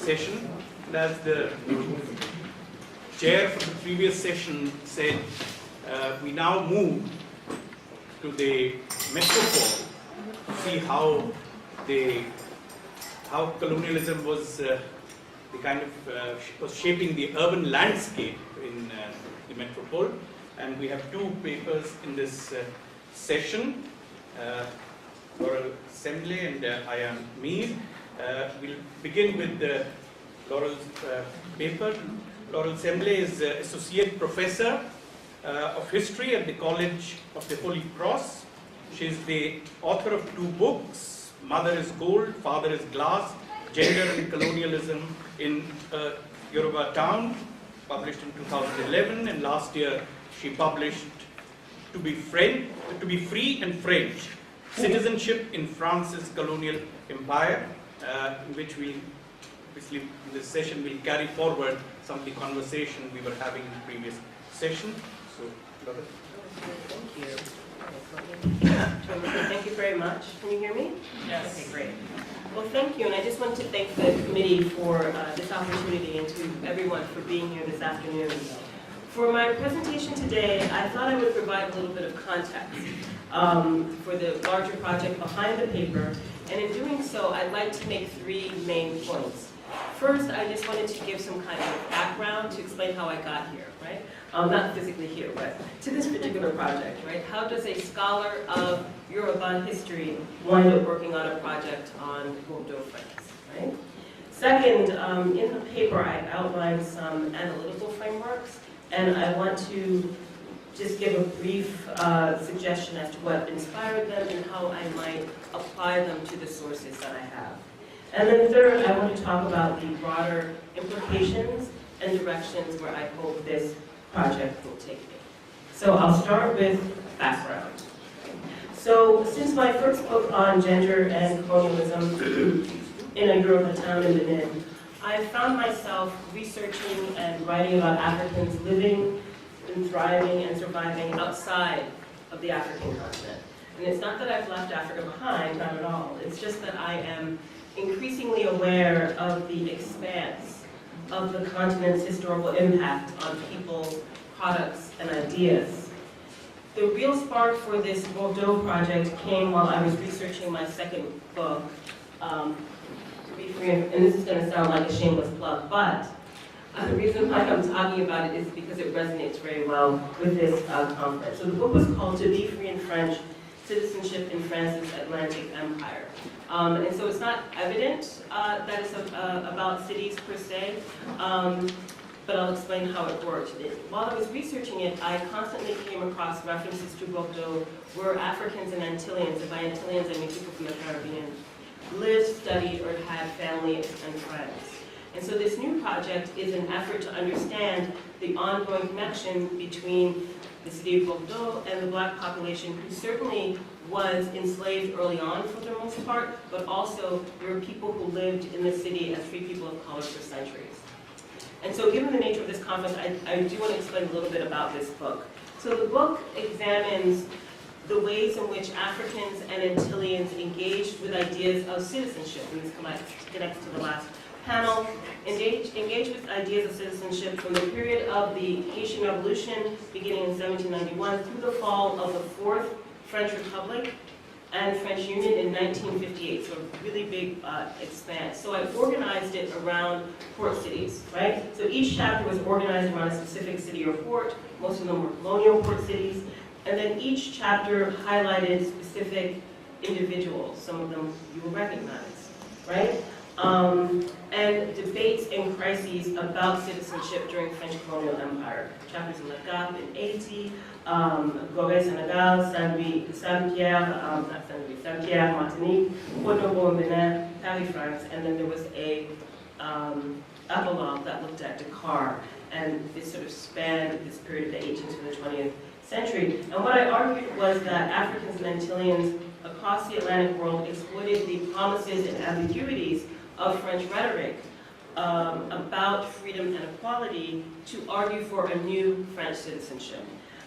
session. And as the chair for the previous session said, we now move to the metropole to see how colonialism was was shaping the urban landscape in the metropole. And we have two papers in this session. Laurel Semble and I am Mir. We'll begin with Laurel's paper. Laurel Semble is Associate Professor of History at the College of the Holy Cross. She is the author of two books, Mother is Gold, Father is Glass, Gender and Colonialism in Yoruba Town, published in 2011, and last year she published To Be Free and French, Citizenship in France's Colonial Empire, in which we, obviously in this session, will carry forward some of the conversation we were having in the previous session. So, Laura. Thank you. Thank you very much. Can you hear me? Yes. Okay, great. Well, thank you, and I just want to thank the committee for this opportunity and to everyone for being here this afternoon. For my presentation today, I thought I would provide a little bit of context for the larger project behind the paper, and in doing so, I'd like to make three main points. First, I just wanted to give some kind of background to explain how I got here, right? Not physically here, but to this particular project, right? How does a scholar of Yoruba history wind up working on a project on Bordeaux, France, right? Second, in the paper, I outlined some analytical frameworks, and I want to just give a brief suggestion as to what inspired them and how I might apply them to the sources that I have. And then third, I want to talk about the broader implications and directions where I hope this project will take me. So I'll start with background. So since my first book on gender and colonialism in a Yoruba town in Benin, I found myself researching and writing about Africans living and thriving and surviving outside of the African continent. And it's not that I've left Africa behind, not at all. It's just that I am increasingly aware of the expanse of the continent's historical impact on people, products, and ideas. The real spark for this Bordeaux project came while I was researching my second book, To Be Free, and this is going to sound like a shameless plug, but the reason why I'm talking about it is because it resonates very well with this conference. So the book was called To Be Free in French, Citizenship in France's Atlantic Empire. And so it's not evident that it's about cities per se, but I'll explain how it worked. While I was researching it, I constantly came across references to Bordeaux where Africans and Antillians, and by Antillians I mean people from the Caribbean, lived, studied, or had family and friends. And so this new project is an effort to understand the ongoing connection between the city of Bordeaux and the Black population, who certainly was enslaved early on for the most part, but also there were people who lived in the city as free people of color for centuries. And so given the nature of this conference, I do want to explain a little bit about this book. So the book examines the ways in which Africans and Antillians engaged with ideas of citizenship, and this connects to the last panel, engaged with ideas of citizenship from the period of the Haitian Revolution, beginning in 1791, through the fall of the Fourth French Republic and French Union in 1958, so a really big expanse. So I organized it around port cities, right? So each chapter was organized around a specific city or port. Most of them were colonial port cities. And then each chapter highlighted specific individuals. Some of them you will recognize, right? And debates and crises about citizenship during French colonial empire. Chapters in Le Gap in Haiti, Gorée, Senegal, Saint-Pierre, Martinique, Port Novo in Benin, Paris, France, and then there was a epilogue that looked at Dakar, and it sort of spanned this period of the 18th to the 20th century. And what I argued was that Africans and Antillians across the Atlantic world exploited the promises and ambiguities of French rhetoric about freedom and equality to argue for a new French citizenship.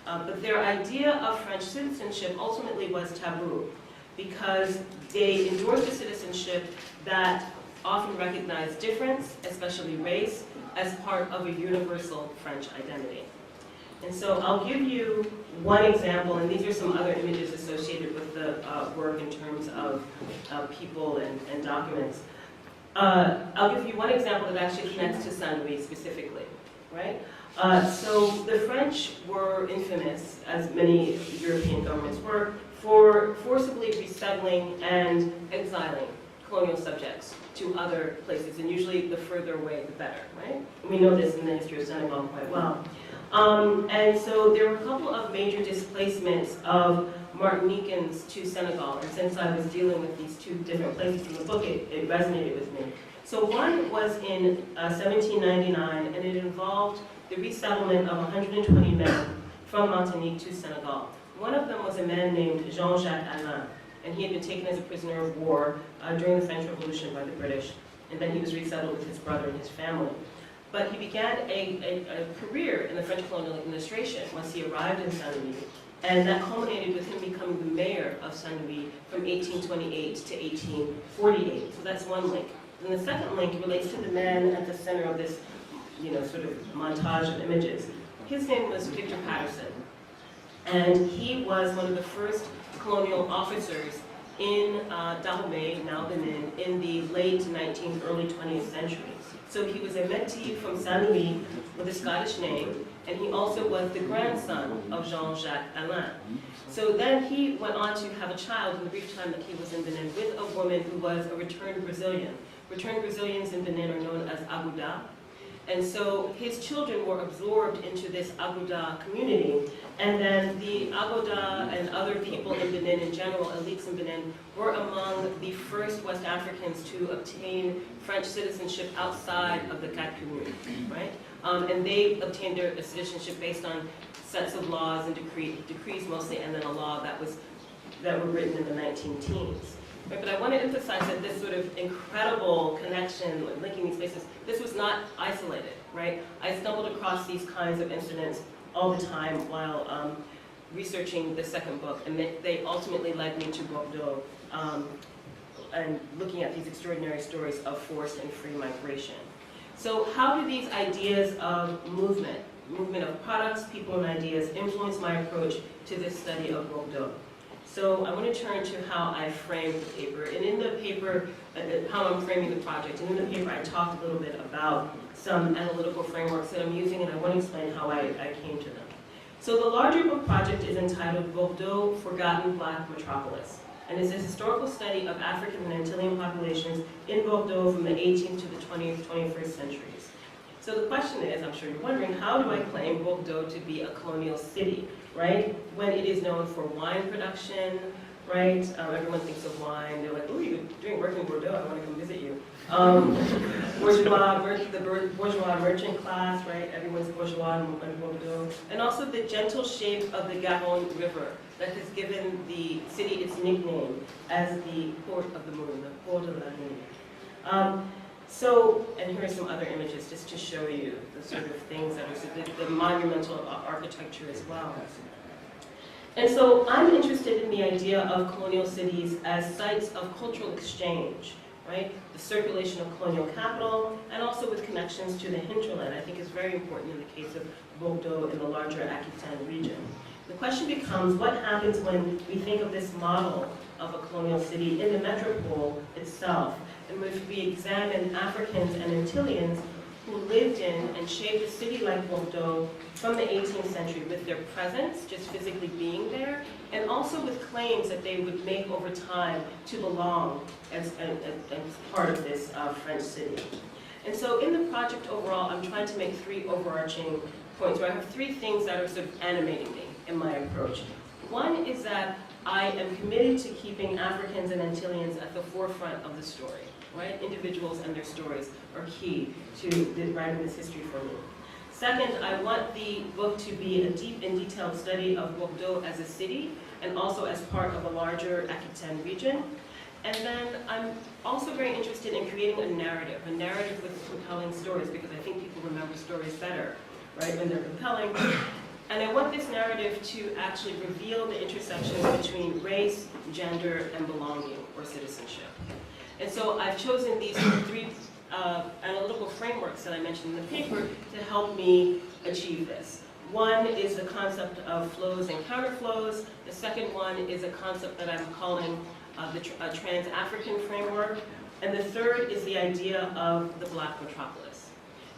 But their idea of French citizenship ultimately was taboo because they endorsed a citizenship that often recognize difference, especially race, as part of a universal French identity. And so I'll give you one example, and these are some other images associated with the work in terms of people and documents. I'll give you one example that actually connects to Saint-Louis specifically, right? So the French were infamous, as many European governments were, for forcibly resettling and exiling colonial subjects to other places, and usually the further away the better, right? We know this in the history of Senegal quite well. And so there were a couple of major displacements of Martinicans to Senegal, and since I was dealing with these two different places in the book, it resonated with me. So one was in 1799, and it involved the resettlement of 120 men from Martinique to Senegal. One of them was a man named Jean-Jacques Alain, and he had been taken as a prisoner of war during the French Revolution by the British, and then he was resettled with his brother and his family. But he began a career in the French colonial administration once he arrived in Saint-Louis, and that culminated with him becoming the mayor of Saint-Louis from 1828 to 1848. So that's one link. And the second link relates to the man at the center of this, sort of montage of images. His name was Victor Patterson, and he was one of the first colonial officers in Dahomey, now Benin, in the late 19th, early 20th century. So he was a Métis from Saint-Louis with a Scottish name, and he also was the grandson of Jean-Jacques Alain. So then he went on to have a child in the brief time that he was in Benin with a woman who was a returned Brazilian. Returned Brazilians in Benin are known as Aguda. And so his children were absorbed into this Aguda community, and then the Aguda and other people in Benin in general, elites in Benin, were among the first West Africans to obtain French citizenship outside of the Cat community, right? And they obtained their citizenship based on sets of laws and decrees mostly, and then a law that were written in the 19-teens. Right, but I want to emphasize that this sort of incredible connection, linking these places, this was not isolated, right? I stumbled across these kinds of incidents all the time while researching the second book, and they ultimately led me to Bordeaux and looking at these extraordinary stories of forced and free migration. So how do these ideas of movement of products, people, and ideas influence my approach to this study of Bordeaux? So I want to turn to how I framed the paper. And in the paper, how I'm framing the project. And in the paper, I talked a little bit about some analytical frameworks that I'm using, and I want to explain how I came to them. So the larger book project is entitled Bordeaux, Forgotten Black Metropolis. And it's a historical study of African and Antillean populations in Bordeaux from the 18th to the 20th, 21st centuries. So the question is, I'm sure you're wondering, how do I claim Bordeaux to be a colonial city, right? When it is known for wine production, right? Everyone thinks of wine. They're like, oh, you're doing work in Bordeaux, I want to come visit you. The bourgeois merchant class, right? Everyone's bourgeois in Bordeaux. And also the gentle shape of the Garonne River that has given the city its nickname as the Port of the Moon, the Port de la Lune. And here are some other images just to show you the sort of things that are the monumental architecture as well. And so I'm interested in the idea of colonial cities as sites of cultural exchange, right? The circulation of colonial capital, and also with connections to the hinterland, I think is very important in the case of Bordeaux and the larger Aquitaine region. The question becomes, what happens when we think of this model of a colonial city in the metropole itself, in which we examine Africans and Antilleans who lived in and shaped a city like Bordeaux from the 18th century with their presence, just physically being there, and also with claims that they would make over time to belong as part of this French city. And so in the project overall, I'm trying to make three overarching points, where I have three things that are sort of animating me in my approach. One is that I am committed to keeping Africans and Antilleans at the forefront of the story, right? Individuals and their stories are key to writing this history for me. Second, I want the book to be a deep and detailed study of Bordeaux as a city, and also as part of a larger Aquitaine region. And then I'm also very interested in creating a narrative with compelling stories, because I think people remember stories better, right, when they're compelling. And I want this narrative to actually reveal the intersections between race, gender, and belonging, or citizenship. And so I've chosen these three analytical frameworks that I mentioned in the paper to help me achieve this. One is the concept of flows and counterflows. The second one is a concept that I'm calling the trans-African framework. And the third is the idea of the Black metropolis.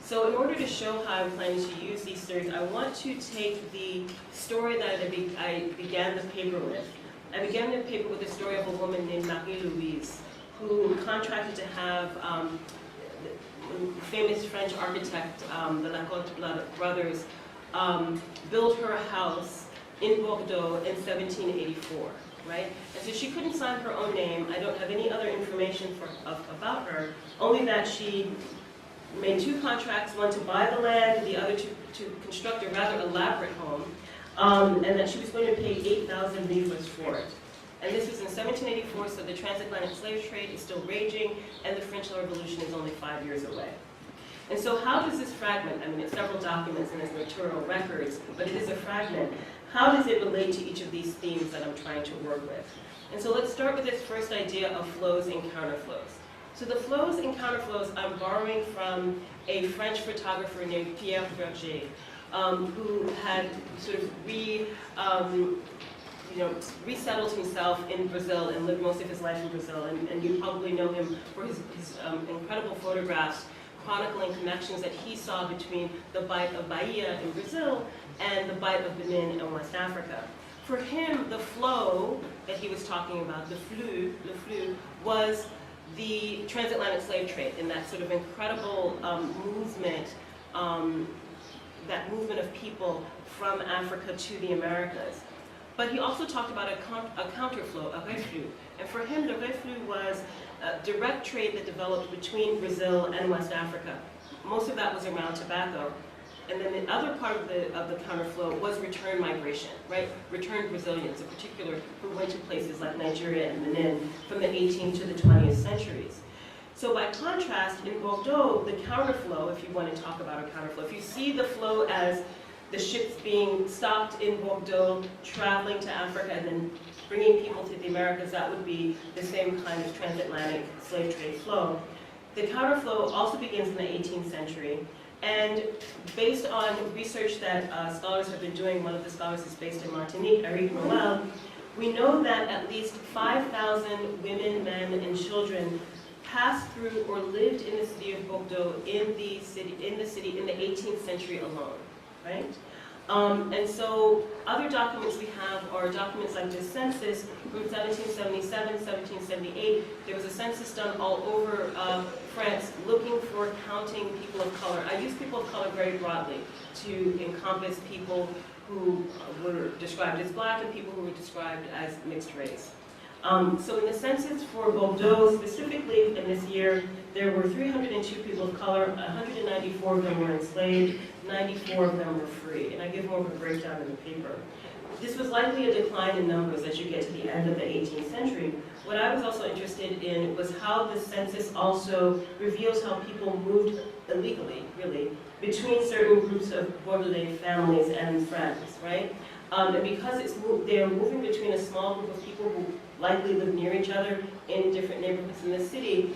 So in order to show how I'm planning to use these theories, I want to take the story that I began the paper with. I began the paper with the story of a woman named Marie-Louise, who contracted to have the famous French architect, the Lacoste brothers, build her a house in Bordeaux in 1784, right? And so she couldn't sign her own name. I don't have any other information about her, only that she made two contracts, one to buy the land, the other to construct a rather elaborate home, and that she was going to pay 8,000 livres for it. And this was in 1784, so the transatlantic slave trade is still raging, and the French Revolution is only 5 years away. And so how does this fragment, I mean, it's several documents and it's material records, but it is a fragment. How does it relate to each of these themes that I'm trying to work with? And so let's start with this first idea of flows and counterflows. So the flows and counterflows I'm borrowing from a French photographer named Pierre Verger, who had sort of resettled himself in Brazil and lived most of his life in Brazil. And you probably know him for his incredible photographs chronicling connections that he saw between the Bight of Bahia in Brazil and the Bight of Benin in West Africa. For him, the flow that he was talking about, le flux, was the transatlantic slave trade and that sort of incredible movement, that movement of people from Africa to the Americas. But he also talked about a counterflow, a reflux. And for him, the reflux was direct trade that developed between Brazil and West Africa. Most of that was around tobacco. And then the other part of the counterflow was return migration, right? Returned Brazilians, in particular, who went to places like Nigeria and Benin from the 18th to the 20th centuries. So by contrast, in Bordeaux, the counterflow, if you want to talk about a counterflow, if you see the flow as the ships being stopped in Bordeaux, traveling to Africa, and then bringing people to the Americas, that would be the same kind of transatlantic slave trade flow. The counterflow also begins in the 18th century. And based on research that scholars have been doing, one of the scholars is based in Martinique, Eric Noel, we know that at least 5,000 women, men, and children passed through or lived in the city of Bordeaux in the 18th century alone, right? And so other documents we have are documents like this census from 1777, 1778. There was a census done all over France looking for counting people of color. I use people of color very broadly to encompass people who were described as black and people who were described as mixed race. So in the census for Bordeaux specifically in this year, there were 302 people of color, 194 of them were enslaved, 94 of them were free. And I give more of a breakdown in the paper. This was likely a decline in numbers as you get to the end of the 18th century. What I was also interested in was how the census also reveals how people moved illegally, really, between certain groups of Bordelais families and friends, right? And because they're moving between a small group of people who likely live near each other in different neighborhoods in the city,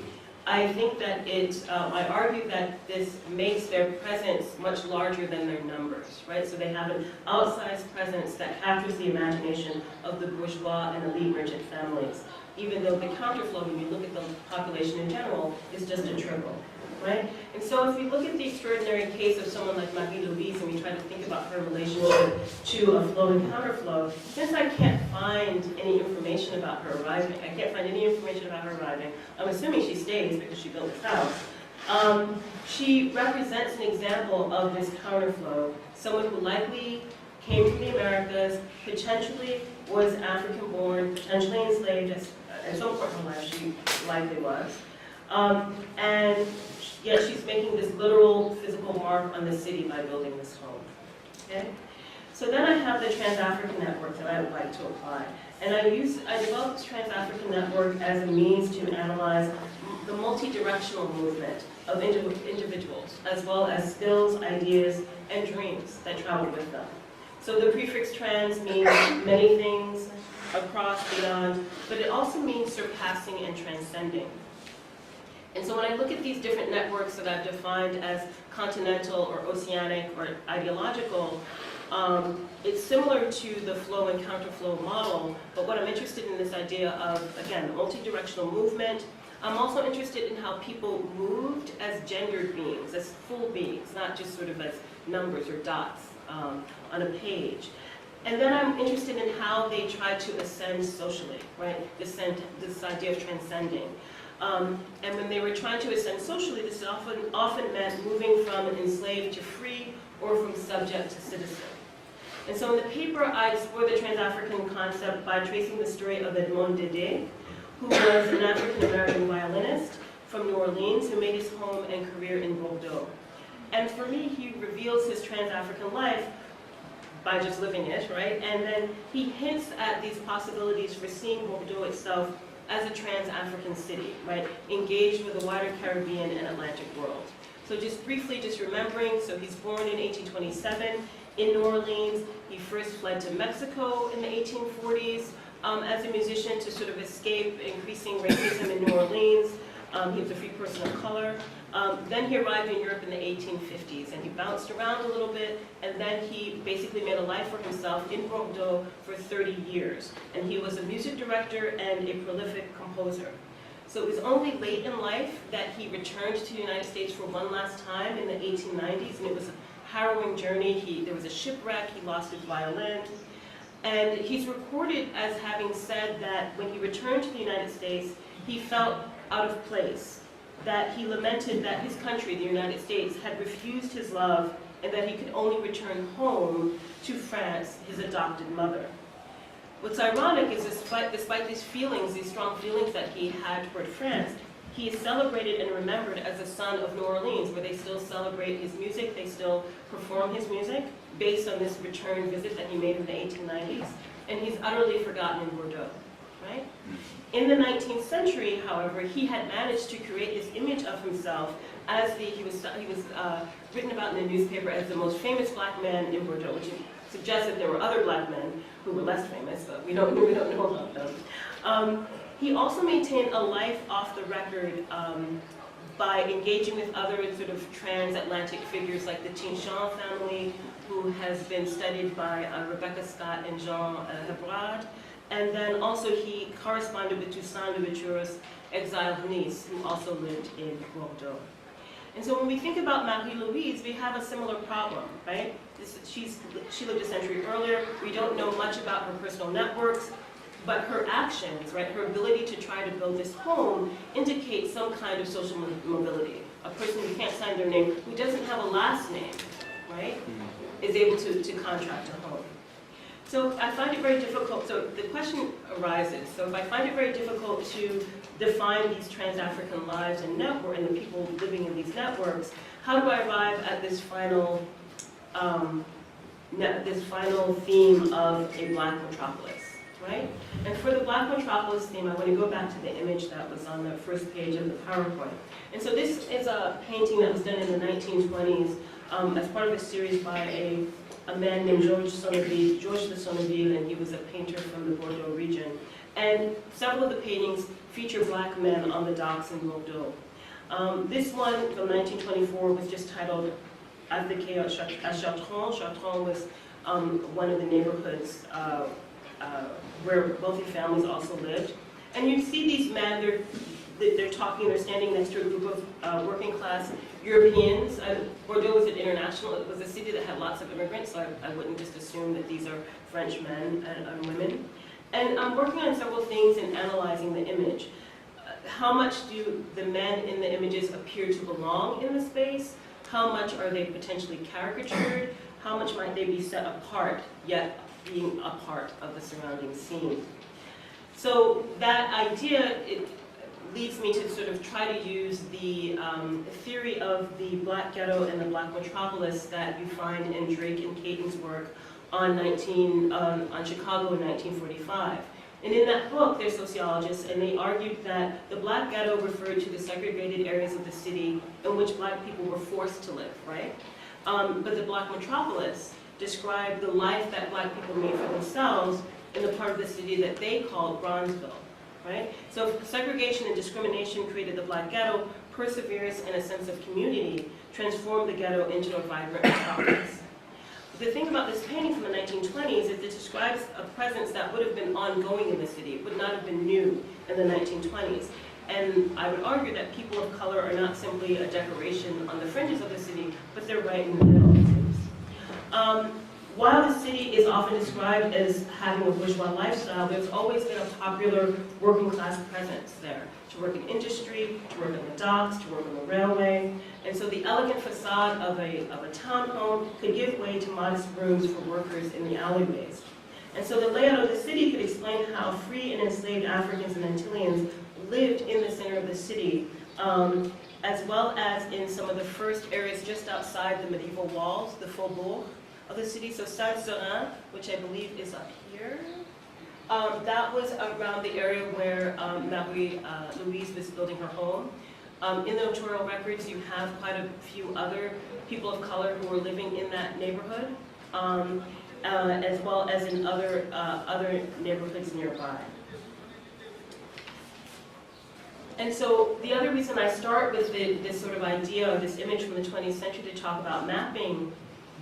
I think that I argue that this makes their presence much larger than their numbers, right? So they have an outsized presence that captures the imagination of the bourgeois and elite merchant families, even though the counterflow, when you look at the population in general, is just a trickle, right? And so if we look at the extraordinary case of someone like Marie-Louise and we try to think about her relationship to a flow and counterflow, since I can't find any information about her arriving, I can't find any information about her arriving, I'm assuming she stays because she built this house. She represents an example of this counterflow, someone who likely came from the Americas, potentially was African-born, potentially enslaved at some point in her life, she likely was. And yet she's making this literal physical mark on the city by building this home. Okay? So then I have the Trans-African Network that I would like to apply. And I developed this Trans-African Network as a means to analyze the multi-directional movement of individuals, as well as skills, ideas, and dreams that travel with them. So the prefix trans means many things, across, beyond, but it also means surpassing and transcending. And so when I look at these different networks that I've defined as continental or oceanic or ideological, it's similar to the flow and counterflow model, but what I'm interested in this idea of, again, multi-directional movement. I'm also interested in how people moved as gendered beings, as full beings, not just sort of as numbers or dots on a page. And then I'm interested in how they try to ascend socially, right? This idea of transcending. And when they were trying to ascend socially, this often meant moving from enslaved to free or from subject to citizen. And so in the paper, I explore the Trans-African concept by tracing the story of Edmond Dédé, who was an African-American violinist from New Orleans who made his home and career in Bordeaux. And for me, he reveals his Trans-African life by just living it, right? And then he hints at these possibilities for seeing Bordeaux itself as a trans-African city, right? Engaged with the wider Caribbean and Atlantic world. So just briefly, just remembering, so he's born in 1827 in New Orleans. He first fled to Mexico in the 1840s as a musician to sort of escape increasing racism in New Orleans. He was a free person of color. Then he arrived in Europe in the 1850s, and he bounced around a little bit, and then he basically made a life for himself in Bordeaux for 30 years. And he was a music director and a prolific composer. So it was only late in life that he returned to the United States for one last time in the 1890s, and it was a harrowing journey. There was a shipwreck, he lost his violin. And he's recorded as having said that when he returned to the United States, he felt out of place, that he lamented that his country, the United States, had refused his love and that he could only return home to France, his adopted mother. What's ironic is despite these feelings, these strong feelings that he had toward France, he is celebrated and remembered as a son of New Orleans, where they still celebrate his music, they still perform his music, based on this return visit that he made in the 1890s, and he's utterly forgotten in Bordeaux, right? In the 19th century, however, he had managed to create this image of himself as he was written about in the newspaper as the most famous black man in Bordeaux, which suggests that there were other black men who were less famous, but we don't know about them. He also maintained a life off the record by engaging with other sort of transatlantic figures like the Tinchamp family, who has been studied by Rebecca Scott and Jean Hebrard. And then also he corresponded with Toussaint Louverture's exiled niece, who also lived in Bordeaux. And so when we think about Marie-Louise, we have a similar problem, right? She lived a century earlier. We don't know much about her personal networks, but her actions, right, her ability to try to build this home indicates some kind of social mobility. A person who can't sign their name, who doesn't have a last name, right, is able to contract a home. So I find it very difficult, so the question arises, so if I find it very difficult to define these trans-African lives and the people living in these networks, how do I arrive at this final theme of a black metropolis, right? And for the black metropolis theme, I want to go back to the image that was on the first page of the PowerPoint. And so this is a painting that was done in the 1920s as part of a series by a man named Georges de Sonneville, and he was a painter from the Bordeaux region. And several of the paintings feature black men on the docks in Bordeaux. This one from 1924 was just titled Advoqué à Chartrons. Chartrons was one of the neighborhoods where wealthy families also lived. And you see these men, they're talking, they're standing next to a group of working class Europeans. Bordeaux was an international, it was a city that had lots of immigrants, so I wouldn't just assume that these are French men and women. And I'm working on several things in analyzing the image. How much do the men in the images appear to belong in the space? How much are they potentially caricatured? How much might they be set apart, yet being a part of the surrounding scene? So that idea, it leads me to sort of try to use the theory of the black ghetto and the black metropolis that you find in Drake and Caton's work on Chicago in 1945. And in that book, they're sociologists, and they argued that the black ghetto referred to the segregated areas of the city in which black people were forced to live, right? But the black metropolis described the life that black people made for themselves in the part of the city that they called Bronzeville, right? So segregation and discrimination created the black ghetto. perseverance, and a sense of community transformed the ghetto into a vibrant metropolis. The thing about this painting from the 1920s is it describes a presence that would have been ongoing in the city. It would not have been new in the 1920s. And I would argue that people of color are not simply a decoration on the fringes of the city, but they're right in the middle. While the city is often described as having a bourgeois lifestyle, there's always been a popular working class presence there, to work in industry, to work in the docks, to work on the railway. And so the elegant facade of a townhome could give way to modest rooms for workers in the alleyways. And so the layout of the city could explain how free and enslaved Africans and Antilleans lived in the center of the city, as well as in some of the first areas just outside the medieval walls, the faubourg of the city. So Saint-Seurin, which I believe is up here, that was around the area where Marie-Louise was building her home. In the notarial records, you have quite a few other people of color who were living in that neighborhood, as well as in other neighborhoods nearby. And so the other reason I start with this sort of idea, or this image from the 20th century to talk about mapping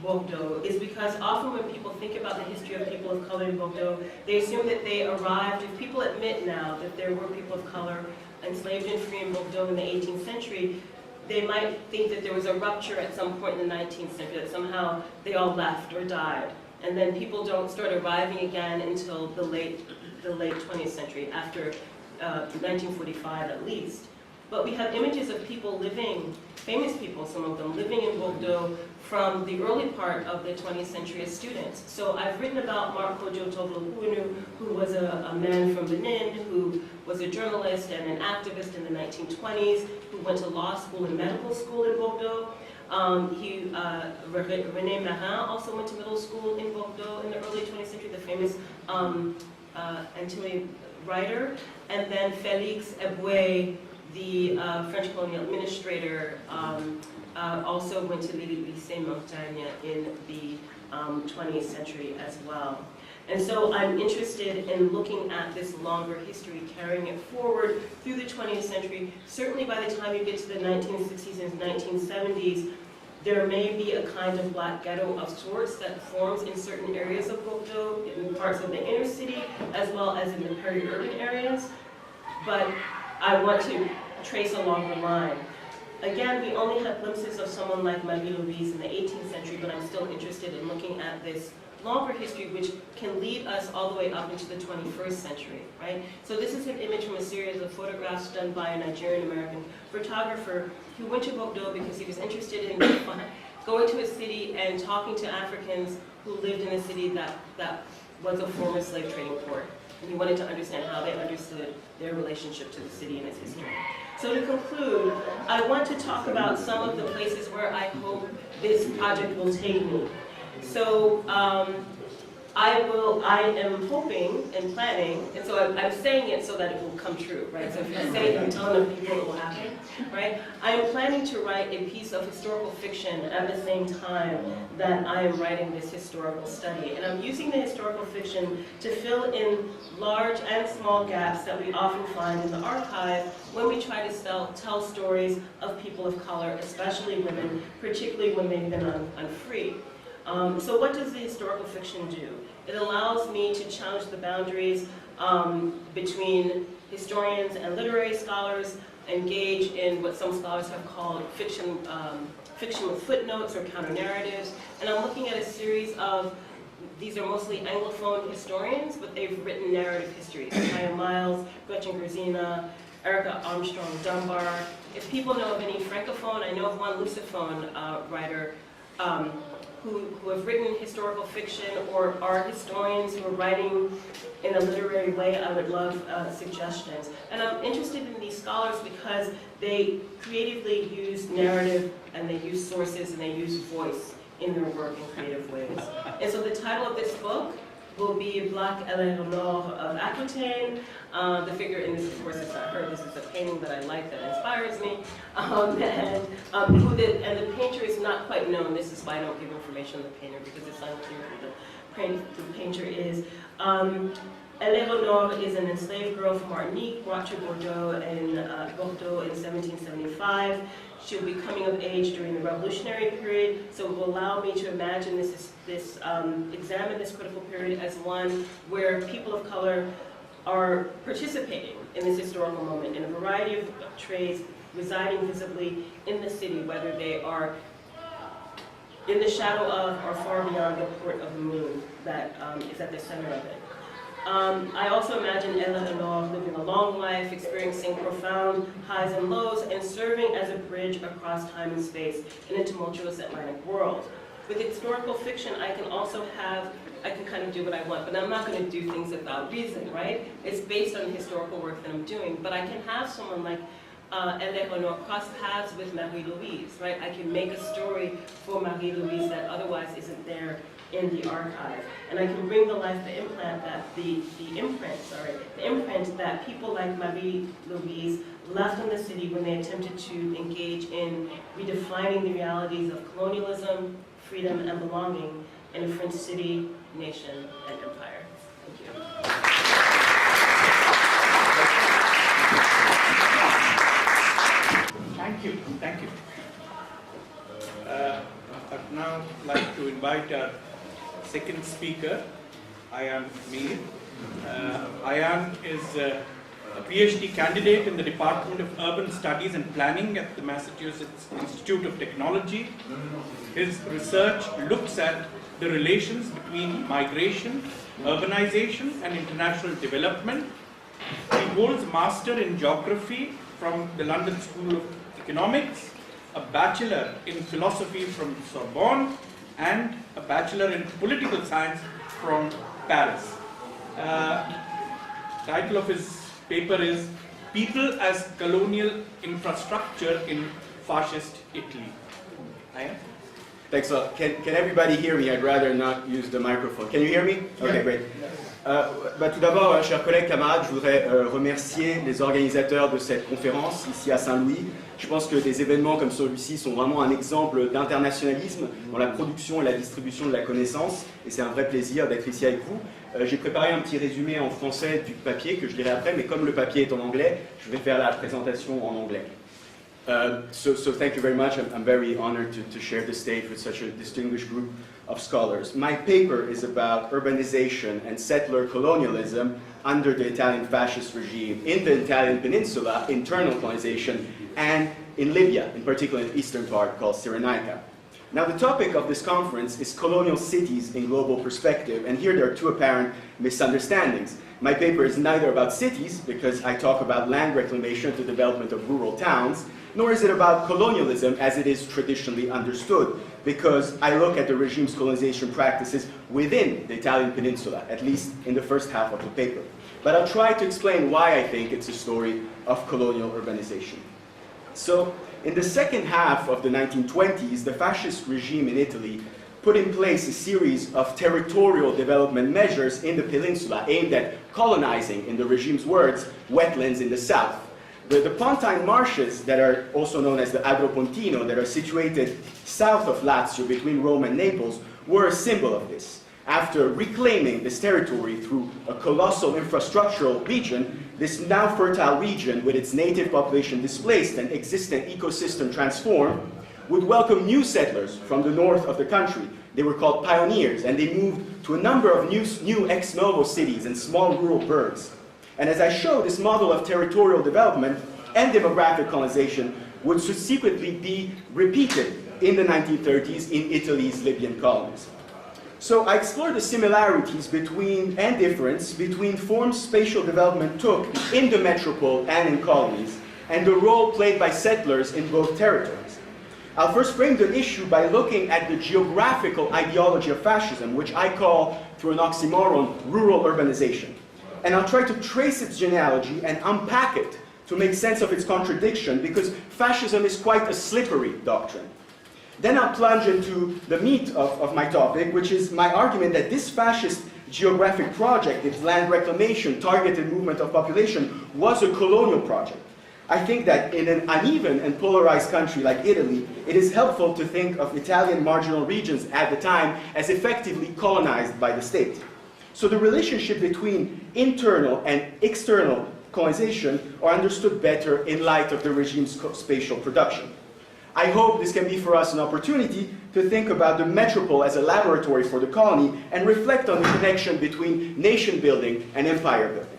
Bordeaux is because often when people think about the history of people of color in Bordeaux, they assume that they arrived, if people admit now that there were people of color enslaved and free in Bordeaux in the 18th century, they might think that there was a rupture at some point in the 19th century, that somehow they all left or died. And then people don't start arriving again until the late 20th century, after 1945 at least. But we have images of people living, famous people, some of them, living in Bordeaux from the early part of the 20th century as students. So I've written about Mark Kojo Toblo-Huinu, who was a man from Benin, who was a journalist and an activist in the 1920s, who went to law school and medical school in Bordeaux. René Marin also went to middle school in Bordeaux in the early 20th century, the famous Antillean writer. And then Félix Eboué, the French colonial administrator, also went to Lycée Montaigne in the 20th century as well. And so I'm interested in looking at this longer history, carrying it forward through the 20th century. Certainly by the time you get to the 1960s and 1970s, there may be a kind of black ghetto of sorts that forms in certain areas of Bordeaux, in parts of the inner city, as well as in the peri-urban areas. But I want to trace a longer line. Again, we only have glimpses of someone like Marie-Louise in the 18th century, but I'm still interested in looking at this longer history, which can lead us all the way up into the 21st century, right? So this is an image from a series of photographs done by a Nigerian-American photographer who went to Bordeaux because he was interested in going to a city and talking to Africans who lived in a city that was a former slave trading port. And he wanted to understand how they understood their relationship to the city and its history. So to conclude, I want to talk about some of the places where I hope this project will take me. So I am hoping and planning, and so I'm saying it so that it will come true, right? So if you say it and tell enough people, it will happen, right? I am planning to write a piece of historical fiction at the same time that I am writing this historical study. And I'm using the historical fiction to fill in large and small gaps that we often find in the archive when we try to tell stories of people of color, especially women, particularly when they've been unfree. So what does the historical fiction do? It allows me to challenge the boundaries between historians and literary scholars, engage in what some scholars have called fiction with footnotes or counter-narratives. And I'm looking at a series of, these are mostly Anglophone historians, but they've written narrative histories. Maya Miles, Gretchen Gerzina, Erica Armstrong Dunbar. If people know of any Francophone, I know of one Lusophone writer who have written historical fiction or are historians who are writing in a literary way, I would love suggestions. And I'm interested in these scholars because they creatively use narrative and they use sources and they use voice in their work in creative ways. And so the title of this book will be Black Hélène Renard of Aquitaine. The figure in this, of course, is not her. This is a painting that I like that inspires me. And the painter is not quite known. This is why I don't give information on the painter, because it's unclear who the painter is. Eleonore is an enslaved girl from Martinique, brought to Bordeaux in 1775. She'll be coming of age during the Revolutionary period, so it will allow me to imagine examine this critical period as one where people of color are participating in this historical moment in a variety of trades, residing visibly in the city, whether they are in the shadow of or far beyond the port of the moon that is at the center of it. I also imagine Eleonore living a long life, experiencing profound highs and lows, and serving as a bridge across time and space in a tumultuous Atlantic world. With historical fiction, I can kind of do what I want, but I'm not going to do things without reason, right? It's based on the historical work that I'm doing, but I can have someone like Eleonore cross paths with Marie-Louise, right? I can make a story for Marie-Louise that otherwise isn't there in the archive. And I can bring to life the imprint that people like Marie-Louise left in the city when they attempted to engage in redefining the realities of colonialism, freedom, and belonging in a French city, nation, and empire. Thank you. Thank you. I'd now like to invite our second speaker, Ayan Mir. Ayan is a PhD candidate in the Department of Urban Studies and Planning at the Massachusetts Institute of Technology. His research looks at the relations between migration, urbanization, and international development. He holds a Master in Geography from the London School of Economics, a Bachelor in Philosophy from Sorbonne, and a Bachelor in Political Science from Paris. Title of his paper is People as Colonial Infrastructure in Fascist Italy. Ayan? Thanks a lot. Can everybody hear me? I'd rather not use the microphone. Can you hear me? Okay, great. Tout d'abord, chers collègues, camarades, je voudrais remercier les organisateurs de cette conférence ici à Saint-Louis. Je pense que des événements comme celui-ci sont vraiment un exemple d'internationalisme dans la production et la distribution de la connaissance, et c'est un vrai plaisir d'être ici avec vous. J'ai préparé un petit résumé en français du papier que je lirai après, mais comme le papier est en anglais, je vais faire la présentation en anglais. So thank you very much. I'm very honored to share the stage with such a distinguished group of scholars. My paper is about urbanization and settler colonialism under the Italian fascist regime in the Italian peninsula, internal colonization, and in Libya, in particular in the eastern part called Cyrenaica. Now the topic of this conference is colonial cities in global perspective, and here there are two apparent misunderstandings. My paper is neither about cities, because I talk about land reclamation to development of rural towns, nor is it about colonialism as it is traditionally understood, because I look at the regime's colonization practices within the Italian peninsula, at least in the first half of the paper. But I'll try to explain why I think it's a story of colonial urbanization. So, in the second half of the 1920s, the fascist regime in Italy put in place a series of territorial development measures in the peninsula aimed at colonizing, in the regime's words, wetlands in the south. The Pontine marshes, that are also known as the Agropontino, that are situated south of Lazio between Rome and Naples, were a symbol of this. After reclaiming this territory through a colossal infrastructural region, this now fertile region, with its native population displaced and existing ecosystem transformed, would welcome new settlers from the north of the country. They were called pioneers, and they moved to a number of new ex novo cities and small rural burgs. And as I show, this model of territorial development and demographic colonization would subsequently be repeated in the 1930s in Italy's Libyan colonies. So I explore the similarities between and difference between forms spatial development took in the metropole and in colonies, and the role played by settlers in both territories. I'll first frame the issue by looking at the geographical ideology of fascism, which I call, through an oxymoron, rural urbanization. And I'll try to trace its genealogy and unpack it to make sense of its contradiction, because fascism is quite a slippery doctrine. Then I'll plunge into the meat of my topic, which is my argument that this fascist geographic project, its land reclamation, targeted movement of population, was a colonial project. I think that in an uneven and polarized country like Italy, it is helpful to think of Italian marginal regions at the time as effectively colonized by the state. So the relationship between internal and external colonization are understood better in light of the regime's spatial production. I hope this can be for us an opportunity to think about the metropole as a laboratory for the colony and reflect on the connection between nation building and empire building.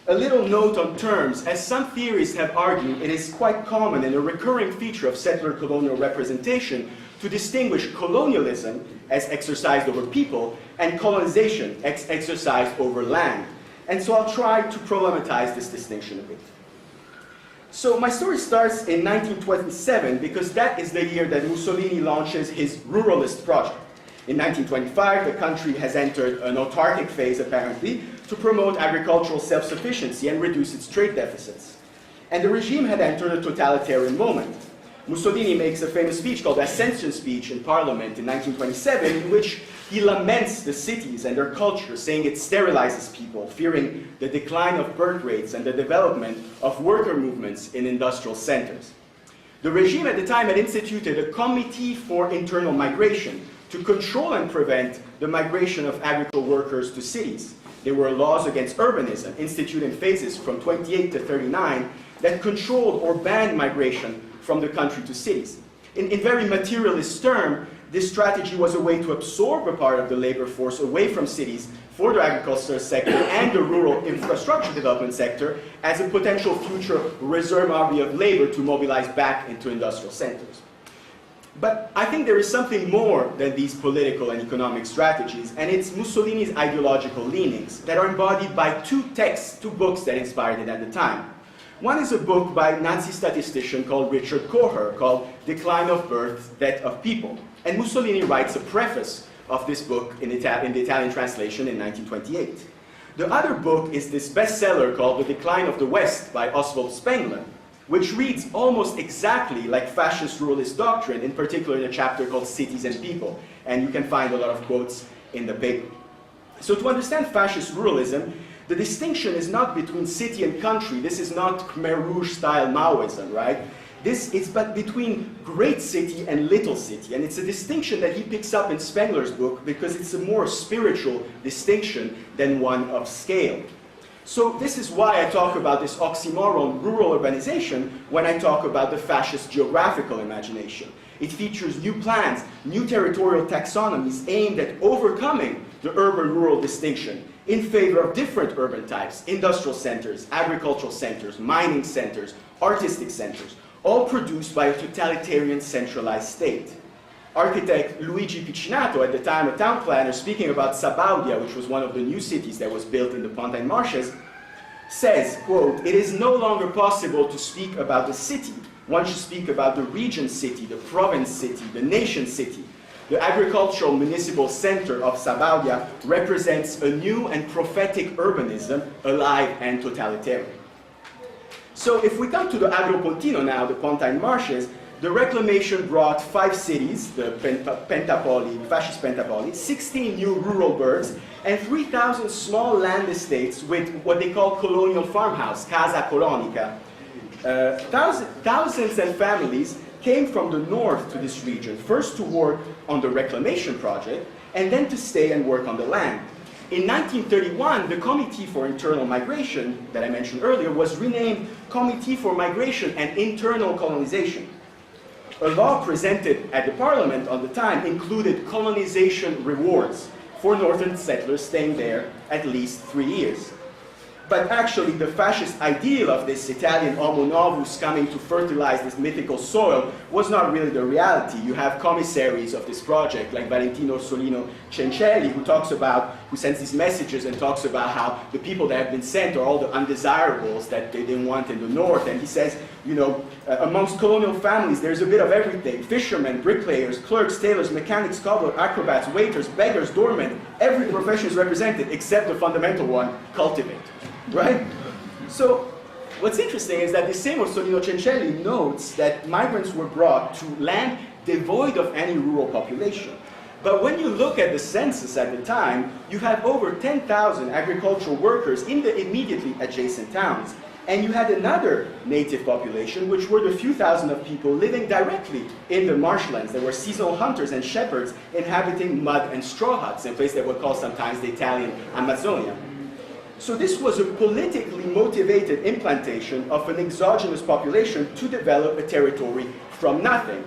A little note on terms. As some theorists have argued, it is quite common and a recurring feature of settler colonial representation to distinguish colonialism as exercised over people and colonization exercised over land. And so I'll try to problematize this distinction a bit. So my story starts in 1927 because that is the year that Mussolini launches his ruralist project. In 1925, the country has entered an autarkic phase, apparently, to promote agricultural self-sufficiency and reduce its trade deficits. And the regime had entered a totalitarian moment. Mussolini makes a famous speech called the Ascension Speech in Parliament in 1927, in which he laments the cities and their culture, saying it sterilizes people, fearing the decline of birth rates and the development of worker movements in industrial centers. The regime at the time had instituted a committee for internal migration to control and prevent the migration of agricultural workers to cities. There were laws against urbanism, instituted in phases from 28 to 39, that controlled or banned migration from the country to cities. In very materialist terms, this strategy was a way to absorb a part of the labor force away from cities for the agricultural sector and the rural infrastructure development sector as a potential future reserve army of labor to mobilize back into industrial centers. But I think there is something more than these political and economic strategies, and it's Mussolini's ideological leanings that are embodied by two texts, two books that inspired it at the time. One is a book by Nazi statistician called Richard Kocher called Decline of Birth, Death of People. And Mussolini writes a preface of this book in the Italian translation in 1928. The other book is this bestseller called The Decline of the West by Oswald Spengler, which reads almost exactly like fascist ruralist doctrine, in particular in a chapter called Cities and People. And you can find a lot of quotes in the paper. So to understand fascist ruralism, the distinction is not between city and country. This is not Khmer Rouge style Maoism, right? This is but between great city and little city. And it's a distinction that he picks up in Spengler's book because it's a more spiritual distinction than one of scale. So this is why I talk about this oxymoron, rural urbanization, when I talk about the fascist geographical imagination. It features new plans, new territorial taxonomies aimed at overcoming the urban-rural distinction in favor of different urban types, industrial centers, agricultural centers, mining centers, artistic centers, all produced by a totalitarian centralized state. Architect Luigi Piccinato, at the time a town planner, speaking about Sabaudia, which was one of the new cities that was built in the Pontine Marshes, says, quote, "It is no longer possible to speak about the city. One should speak about the region city, the province city, the nation city. The agricultural municipal center of Sabaudia represents a new and prophetic urbanism, alive and totalitarian." So if we come to the Agropontino now, the Pontine Marshes, the reclamation brought 5 cities, the Pentapoli, fascist Pentapoli, 16 new rural burghs, and 3,000 small land estates with what they call colonial farmhouse, Casa Colonica. Thousands and families came from the north to this region, first to work on the reclamation project, and then to stay and work on the land. In 1931, the Committee for Internal Migration, that I mentioned earlier, was renamed Committee for Migration and Internal Colonization. A law presented at the parliament on the time included colonization rewards for northern settlers staying there at least 3 years. But actually, the fascist ideal of this Italian homo novus coming to fertilize this mythical soil was not really the reality. You have commissaries of this project, like Valentino Orsolino Cencelli, who sends these messages and talks about how the people that have been sent are all the undesirables that they didn't want in the north. And he says, you know, amongst colonial families, there's a bit of everything. Fishermen, bricklayers, clerks, tailors, mechanics, cobblers, acrobats, waiters, beggars, doormen. Every profession is represented except the fundamental one, cultivators. Right? So, what's interesting is that the same Orsolino Cencelli notes that migrants were brought to land devoid of any rural population. But when you look at the census at the time, you have over 10,000 agricultural workers in the immediately adjacent towns. And you had another native population, which were the few thousand of people living directly in the marshlands. There were seasonal hunters and shepherds inhabiting mud and straw huts, in a place that we call sometimes the Italian Amazonia. So this was a politically motivated implantation of an exogenous population to develop a territory from nothing,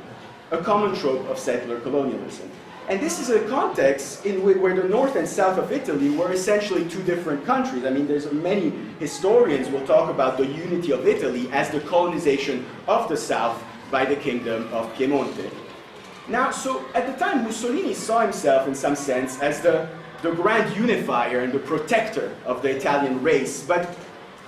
a common trope of settler colonialism. And this is a context in where the north and south of Italy were essentially two different countries. I mean, there's many historians will talk about the unity of Italy as the colonization of the south by the kingdom of Piemonte. Now, so at the time, Mussolini saw himself in some sense as the grand unifier and the protector of the Italian race. But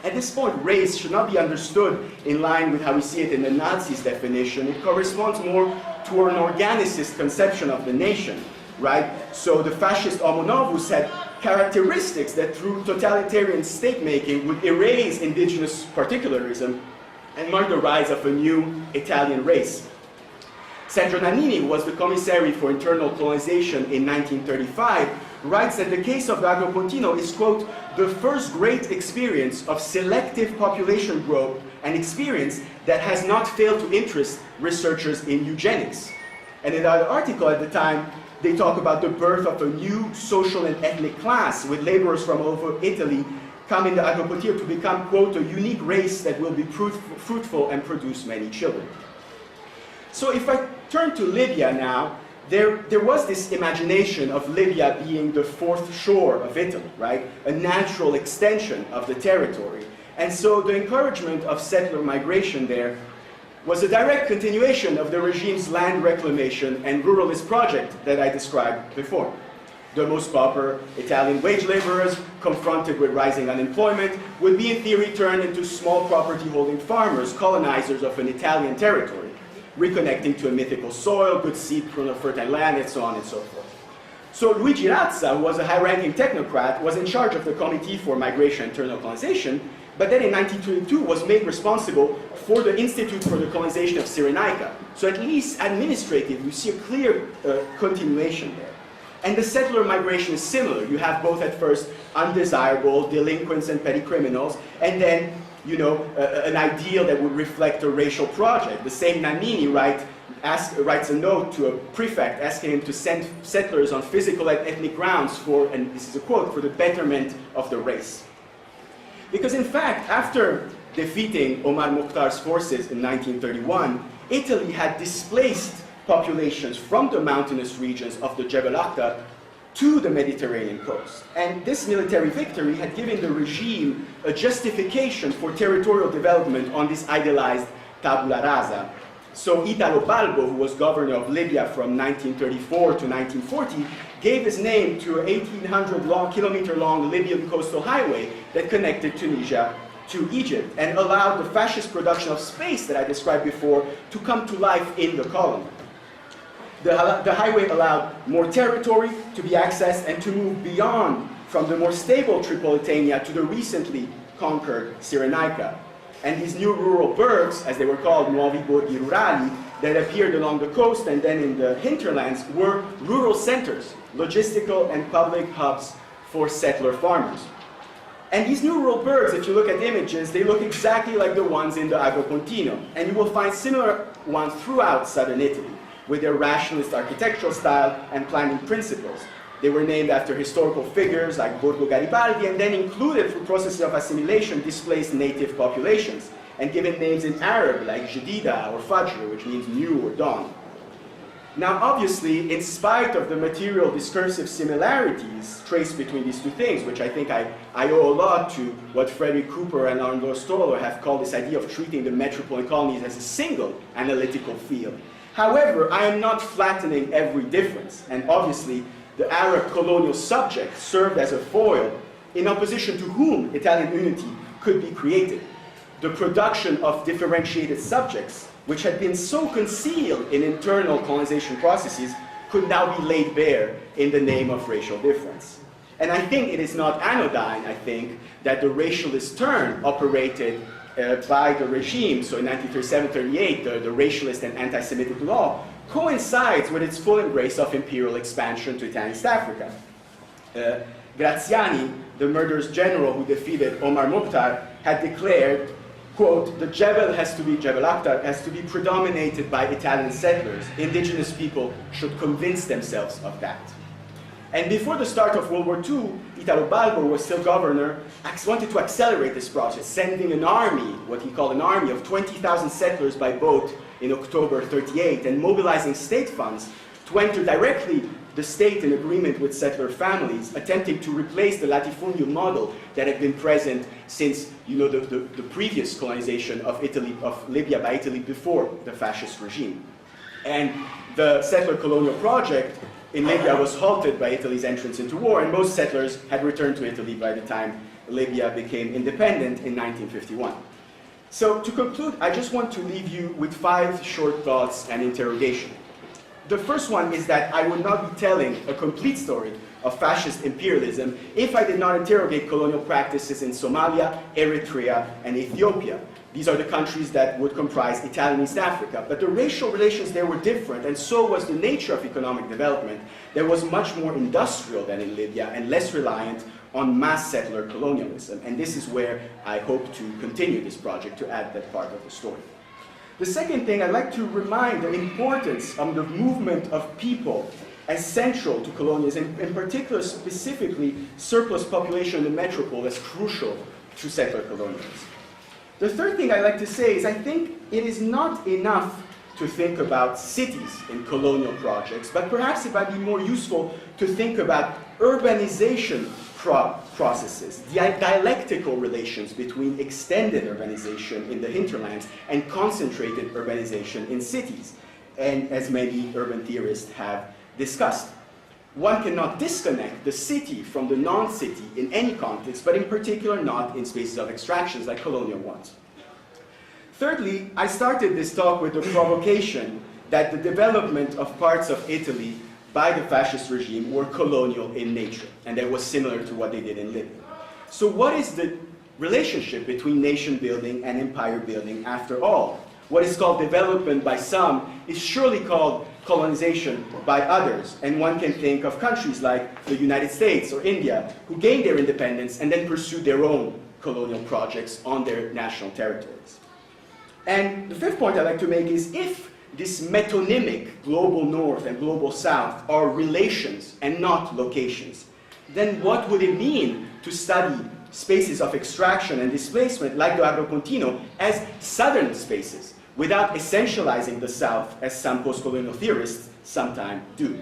at this point, race should not be understood in line with how we see it in the Nazis' definition. It corresponds more to an organicist conception of the nation, right? So the fascist Homo novus had characteristics that through totalitarian state-making would erase indigenous particularism and mark the rise of a new Italian race. Sandro Nannini was the commissary for internal colonization in 1935, writes that the case of the Agropontino is, quote, the first great experience of selective population growth, an experience that has not failed to interest researchers in eugenics. And in the article at the time, they talk about the birth of a new social and ethnic class, with laborers from all over Italy come in the Agropontino to become, quote, a unique race that will be fruitful and produce many children. So if I turn to Libya now, there was this imagination of Libya being the fourth shore of Italy, right? A natural extension of the territory. And so the encouragement of settler migration there was a direct continuation of the regime's land reclamation and ruralist project that I described before. The most pauper Italian wage laborers, confronted with rising unemployment, would be in theory turned into small property-holding farmers, colonizers of an Italian territory, reconnecting to a mythical soil, good seed, fertile land, and so on and so forth. So Luigi Razza, who was a high-ranking technocrat, was in charge of the Committee for Migration and Internal Colonization, but then in 1922 was made responsible for the Institute for the Colonization of Cyrenaica. So at least administratively, you see a clear continuation there. And the settler migration is similar. You have both at first undesirable delinquents and petty criminals, and then an ideal that would reflect a racial project. The same Nannini writes a note to a prefect asking him to send settlers on physical and ethnic grounds for, and this is a quote, for the betterment of the race. Because in fact, after defeating Omar Mokhtar's forces in 1931, Italy had displaced populations from the mountainous regions of the Jebel Akhdar to the Mediterranean coast. And this military victory had given the regime a justification for territorial development on this idealized tabula rasa. So Italo Balbo, who was governor of Libya from 1934 to 1940, gave his name to an 1,800-kilometer-long Libyan coastal highway that connected Tunisia to Egypt and allowed the fascist production of space that I described before to come to life in the colony. The highway allowed more territory to be accessed and to move beyond from the more stable Tripolitania to the recently conquered Cyrenaica. And these new rural burghs, as they were called, nuovi borghi rurali, that appeared along the coast and then in the hinterlands, were rural centers, logistical and public hubs for settler farmers. And these new rural burghs, if you look at images, they look exactly like the ones in the Agropontino. And you will find similar ones throughout southern Italy, with their rationalist architectural style and planning principles. They were named after historical figures like Borgo Garibaldi, and then included through processes of assimilation displaced native populations, and given names in Arab like Jadida or Fajr, which means new or dawn. Now obviously, in spite of the material discursive similarities traced between these two things, which I think I owe a lot to what Frederick Cooper and Arnold Stoller have called this idea of treating the metropolitan colonies as a single analytical field. However, I am not flattening every difference, and obviously the Arab colonial subject served as a foil in opposition to whom Italian unity could be created. The production of differentiated subjects, which had been so concealed in internal colonization processes, could now be laid bare in the name of racial difference. And I think it is not anodyne, I think, that the racialist turn operated by the regime, so in 1937-38, the racialist and anti-Semitic law, coincides with its full embrace of imperial expansion to Italian East Africa. Graziani, the murderous general who defeated Omar Mukhtar, had declared, quote, the Jebel Akhtar has to be predominated by Italian settlers. Indigenous people should convince themselves of that. And before the start of World War II, Italo Balbo was still governor, wanted to accelerate this process, sending an army, what he called an army of 20,000 settlers by boat in October 38, and mobilizing state funds to enter directly the state in agreement with settler families, attempting to replace the latifundio model that had been present since, you know, the previous colonization of Italy, of Libya by Italy before the fascist regime. And the settler colonial project in Libya was halted by Italy's entrance into war, and most settlers had returned to Italy by the time Libya became independent in 1951. So to conclude, I just want to leave you with 5 short thoughts and interrogation. The first one is that I would not be telling a complete story of fascist imperialism if I did not interrogate colonial practices in Somalia, Eritrea, and Ethiopia. These are the countries that would comprise Italian East Africa. But the racial relations there were different, and so was the nature of economic development. There was much more industrial than in Libya and less reliant on mass settler colonialism. And this is where I hope to continue this project, to add that part of the story. The second thing, I'd like to remind the importance of the movement of people as central to colonialism, in particular, specifically, surplus population in the metropole as crucial to settler colonialism. The third thing I'd like to say is I think it is not enough to think about cities in colonial projects, but perhaps it might be more useful to think about urbanization processes, dialectical relations between extended urbanization in the hinterlands and concentrated urbanization in cities, and as many urban theorists have discussed. One cannot disconnect the city from the non-city in any context, but in particular not in spaces of extractions like colonial ones. Thirdly, I started this talk with the provocation that the development of parts of Italy by the fascist regime were colonial in nature, and that was similar to what they did in Libya. So what is the relationship between nation building and empire building after all? What is called development by some is surely called colonization by others, and one can think of countries like the United States or India who gained their independence and then pursued their own colonial projects on their national territories. And the fifth point I'd like to make is if this metonymic global north and global south are relations and not locations, then what would it mean to study spaces of extraction and displacement like the Agropontino as southern spaces without essentializing the south as some post-colonial theorists sometimes do?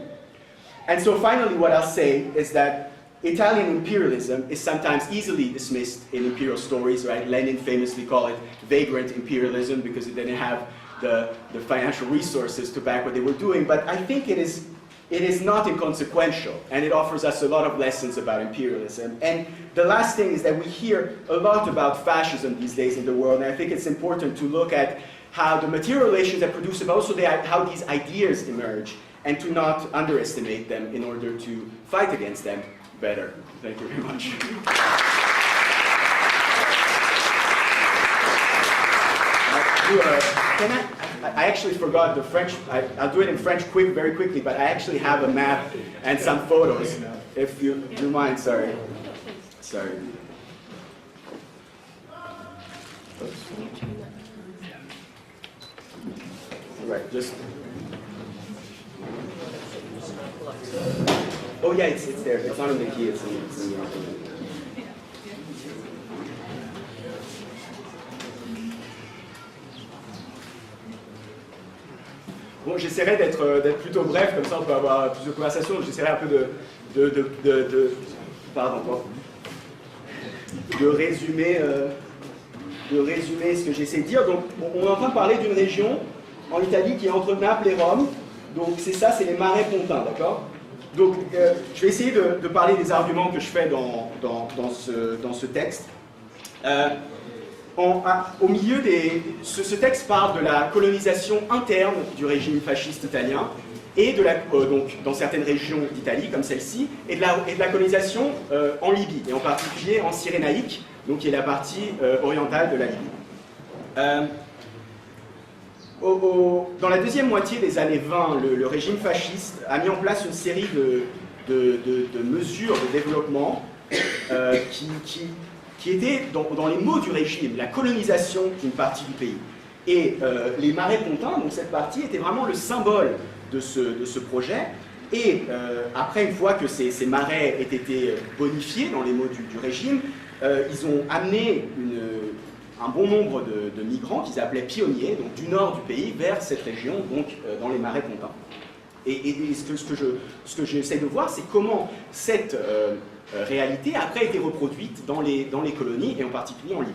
And so finally what I'll say is that Italian imperialism is sometimes easily dismissed in imperial stories, right? Lenin famously called it vagrant imperialism because it didn't have the financial resources to back what they were doing, but I think it is not inconsequential, and it offers us a lot of lessons about imperialism. And the last thing is that we hear a lot about fascism these days in the world, and I think it's important to look at how the material relations that produce it, but also how these ideas emerge, and to not underestimate them in order to fight against them better. Thank you very much. I actually forgot the French. I'll do it in French very quickly, but I actually have a map and some photos, if you mind, sorry. Sorry. Oops. Right, just... Oh yeah, it's there. It's not in the key, it's in the... Bon, j'essaierai d'être plutôt bref, comme ça on peut avoir plus de conversations. J'essaierai un peu de résumer ce que j'essaie de dire. Donc, on est en train de parler d'une région en Italie qui est entre Naples et Rome. Donc, c'est ça, c'est les marais pontins, d'accord? Donc, je vais essayer de parler des arguments que je fais dans ce texte. Au milieu ce texte parle de la colonisation interne du régime fasciste italien et donc dans certaines régions d'Italie comme celle-ci et de la colonisation en Libye et en particulier en Cyrénaïque, donc qui est la partie orientale de la Libye. Dans la deuxième moitié des années 20, le régime fasciste a mis en place une série de mesures de développement qui étaient dans les mots du régime, la colonisation d'une partie du pays. Et les marais pontins, donc cette partie, était vraiment le symbole de ce projet. Et après, une fois que ces marais aient été bonifiés dans les mots du régime, ils ont amené un bon nombre de migrants qu'ils appelaient pionniers, donc du nord du pays, vers cette région, donc dans les marais pontins. Et ce que j'essaie de voir, c'est comment cette réalité a après été reproduite dans les colonies, et en particulier en Libye.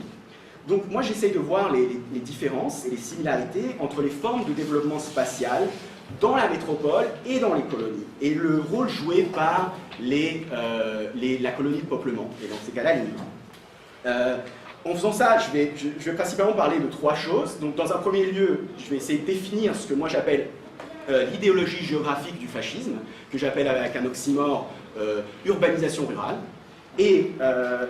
Donc moi j'essaie de voir les différences et les similarités entre les formes de développement spatial dans la métropole et dans les colonies, et le rôle joué par la colonie de peuplement, et dans ces cas-là les migrants. En faisant ça, je vais principalement parler de trois choses. Donc dans un premier lieu, je vais essayer de définir ce que moi j'appelle l'idéologie géographique du fascisme, que j'appelle avec un oxymore urbanisation rurale, et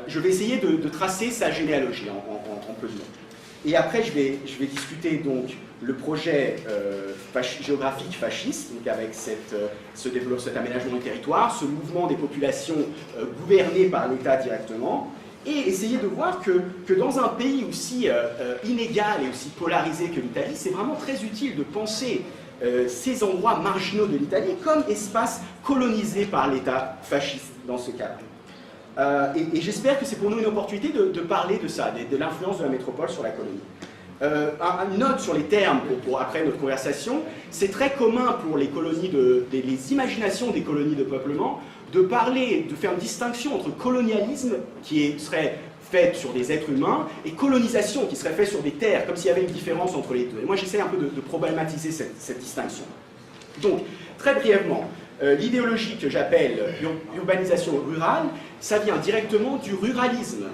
je vais essayer de tracer sa généalogie en peu de mots. Et après, je vais discuter donc le projet géographique fasciste, donc avec cet aménagement du territoire, ce mouvement des populations gouvernées par l'État directement, et essayer de voir que dans un pays aussi inégal et aussi polarisé que l'Italie, c'est vraiment très utile de penser ces endroits marginaux de l'Italie comme espace colonisé par l'État fasciste dans ce cadre. Et j'espère que c'est pour nous une opportunité de parler de ça, de l'influence de la métropole sur la colonie. Une note sur les termes pour après notre conversation, c'est très commun pour les colonies les imaginations des colonies de peuplement de faire une distinction entre colonialisme qui serait fait sur des êtres humains et colonisation qui serait fait sur des terres, comme s'il y avait une différence entre les deux. Et moi j'essaie un peu de problématiser cette distinction. Donc, très brièvement, l'idéologie que j'appelle urbanisation rurale, ça vient directement du ruralisme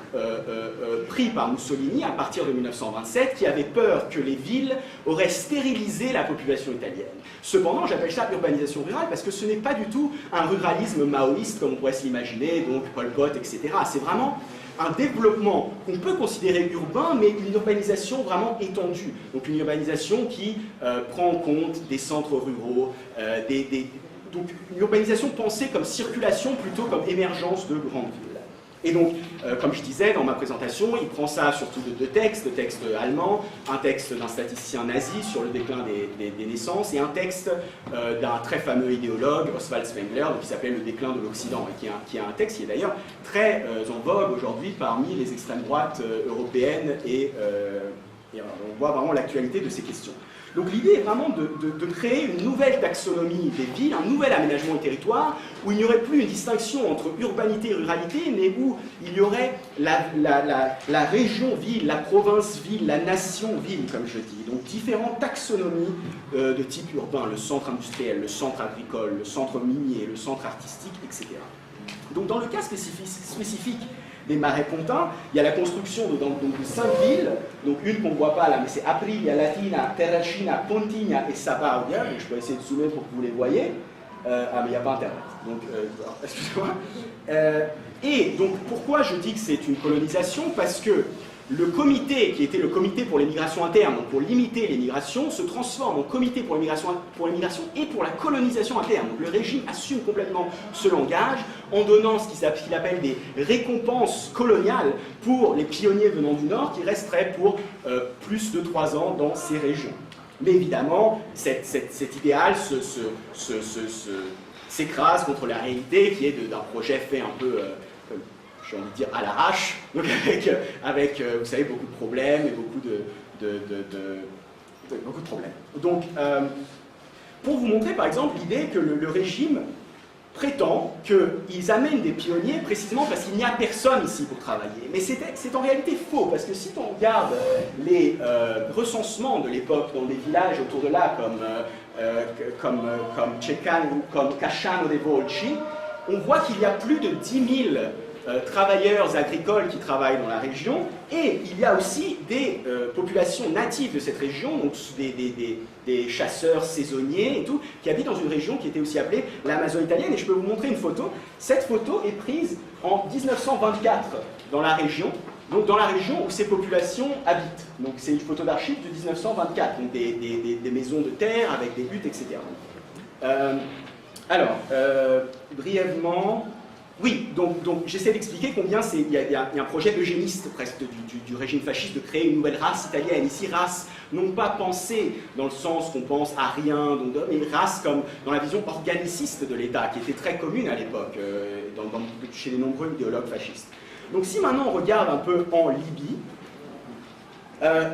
pris par Mussolini à partir de 1927, qui avait peur que les villes auraient stérilisé la population italienne. Cependant, j'appelle ça urbanisation rurale parce que ce n'est pas du tout un ruralisme maoïste comme on pourrait s'imaginer, donc Pol Pot, etc. C'est vraiment un développement qu'on peut considérer urbain, mais une urbanisation vraiment étendue. Donc une urbanisation qui prend en compte des centres ruraux, donc une urbanisation pensée comme circulation plutôt comme émergence de grandes villes. Et donc, comme je disais dans ma présentation, il prend ça surtout de deux textes, le texte allemand, un texte d'un statisticien nazi sur le déclin des naissances, et un texte d'un très fameux idéologue, Oswald Spengler, qui s'appelle Le déclin de l'Occident, et qui est un texte qui est d'ailleurs très en vogue aujourd'hui parmi les extrêmes droites européennes, et on voit vraiment l'actualité de ces questions. Donc l'idée est vraiment de créer une nouvelle taxonomie des villes, un nouvel aménagement du territoire, où il n'y aurait plus une distinction entre urbanité et ruralité, mais où il y aurait la région-ville, la province-ville, la nation-ville, comme je dis. Donc différentes taxonomies de type urbain, le centre industriel, le centre agricole, le centre minier, le centre artistique, etc. Donc dans le cas spécifique des marais pontins, il y a la construction de 5 villes, donc une qu'on ne voit pas là, mais c'est Aprilia, Latina, Terracina, Pontigna et Sabaudia, donc je peux essayer de zoomer pour que vous les voyez. Ah mais il n'y a pas internet, donc excusez-moi. Et donc pourquoi je dis que c'est une colonisation? Parce que le comité, qui était le comité pour les migrations internes, donc pour limiter les migrations, se transforme en comité pour les migrations et pour la colonisation interne. Donc le régime assume complètement ce langage en donnant ce qu'il appelle des récompenses coloniales pour les pionniers venant du Nord qui resteraient pour plus de 3 ans dans ces régions. Mais évidemment, cet idéal s'écrase contre la réalité qui est d'un projet fait un peu... j'ai envie de dire à l'arrache, donc avec vous savez, beaucoup de problèmes et beaucoup de problèmes. Donc, pour vous montrer par exemple l'idée que le régime prétend qu'ils amènent des pionniers précisément parce qu'il n'y a personne ici pour travailler. Mais c'est en réalité faux, parce que si on regarde les recensements de l'époque dans des villages autour de là, comme Ceccano ou comme Casciano dei Volci, on voit qu'il y a plus de 10 000 travailleurs agricoles qui travaillent dans la région, et il y a aussi des populations natives de cette région, donc des chasseurs saisonniers et tout, qui habitent dans une région qui était aussi appelée l'Amazonie italienne. Et je peux vous montrer une photo. Cette photo est prise en 1924 dans la région. donc dans la région où ces populations habitent. Donc c'est une photo d'archives de 1924, donc des maisons de terre avec des huttes, etc. Brièvement, oui, donc j'essaie d'expliquer combien il y a un projet eugéniste presque du régime fasciste de créer une nouvelle race italienne. Ici, race non pas pensée dans le sens qu'on pense à rien, mais race comme dans la vision organiciste de l'État, qui était très commune à l'époque chez les nombreux idéologues fascistes. Donc si maintenant on regarde un peu en Libye,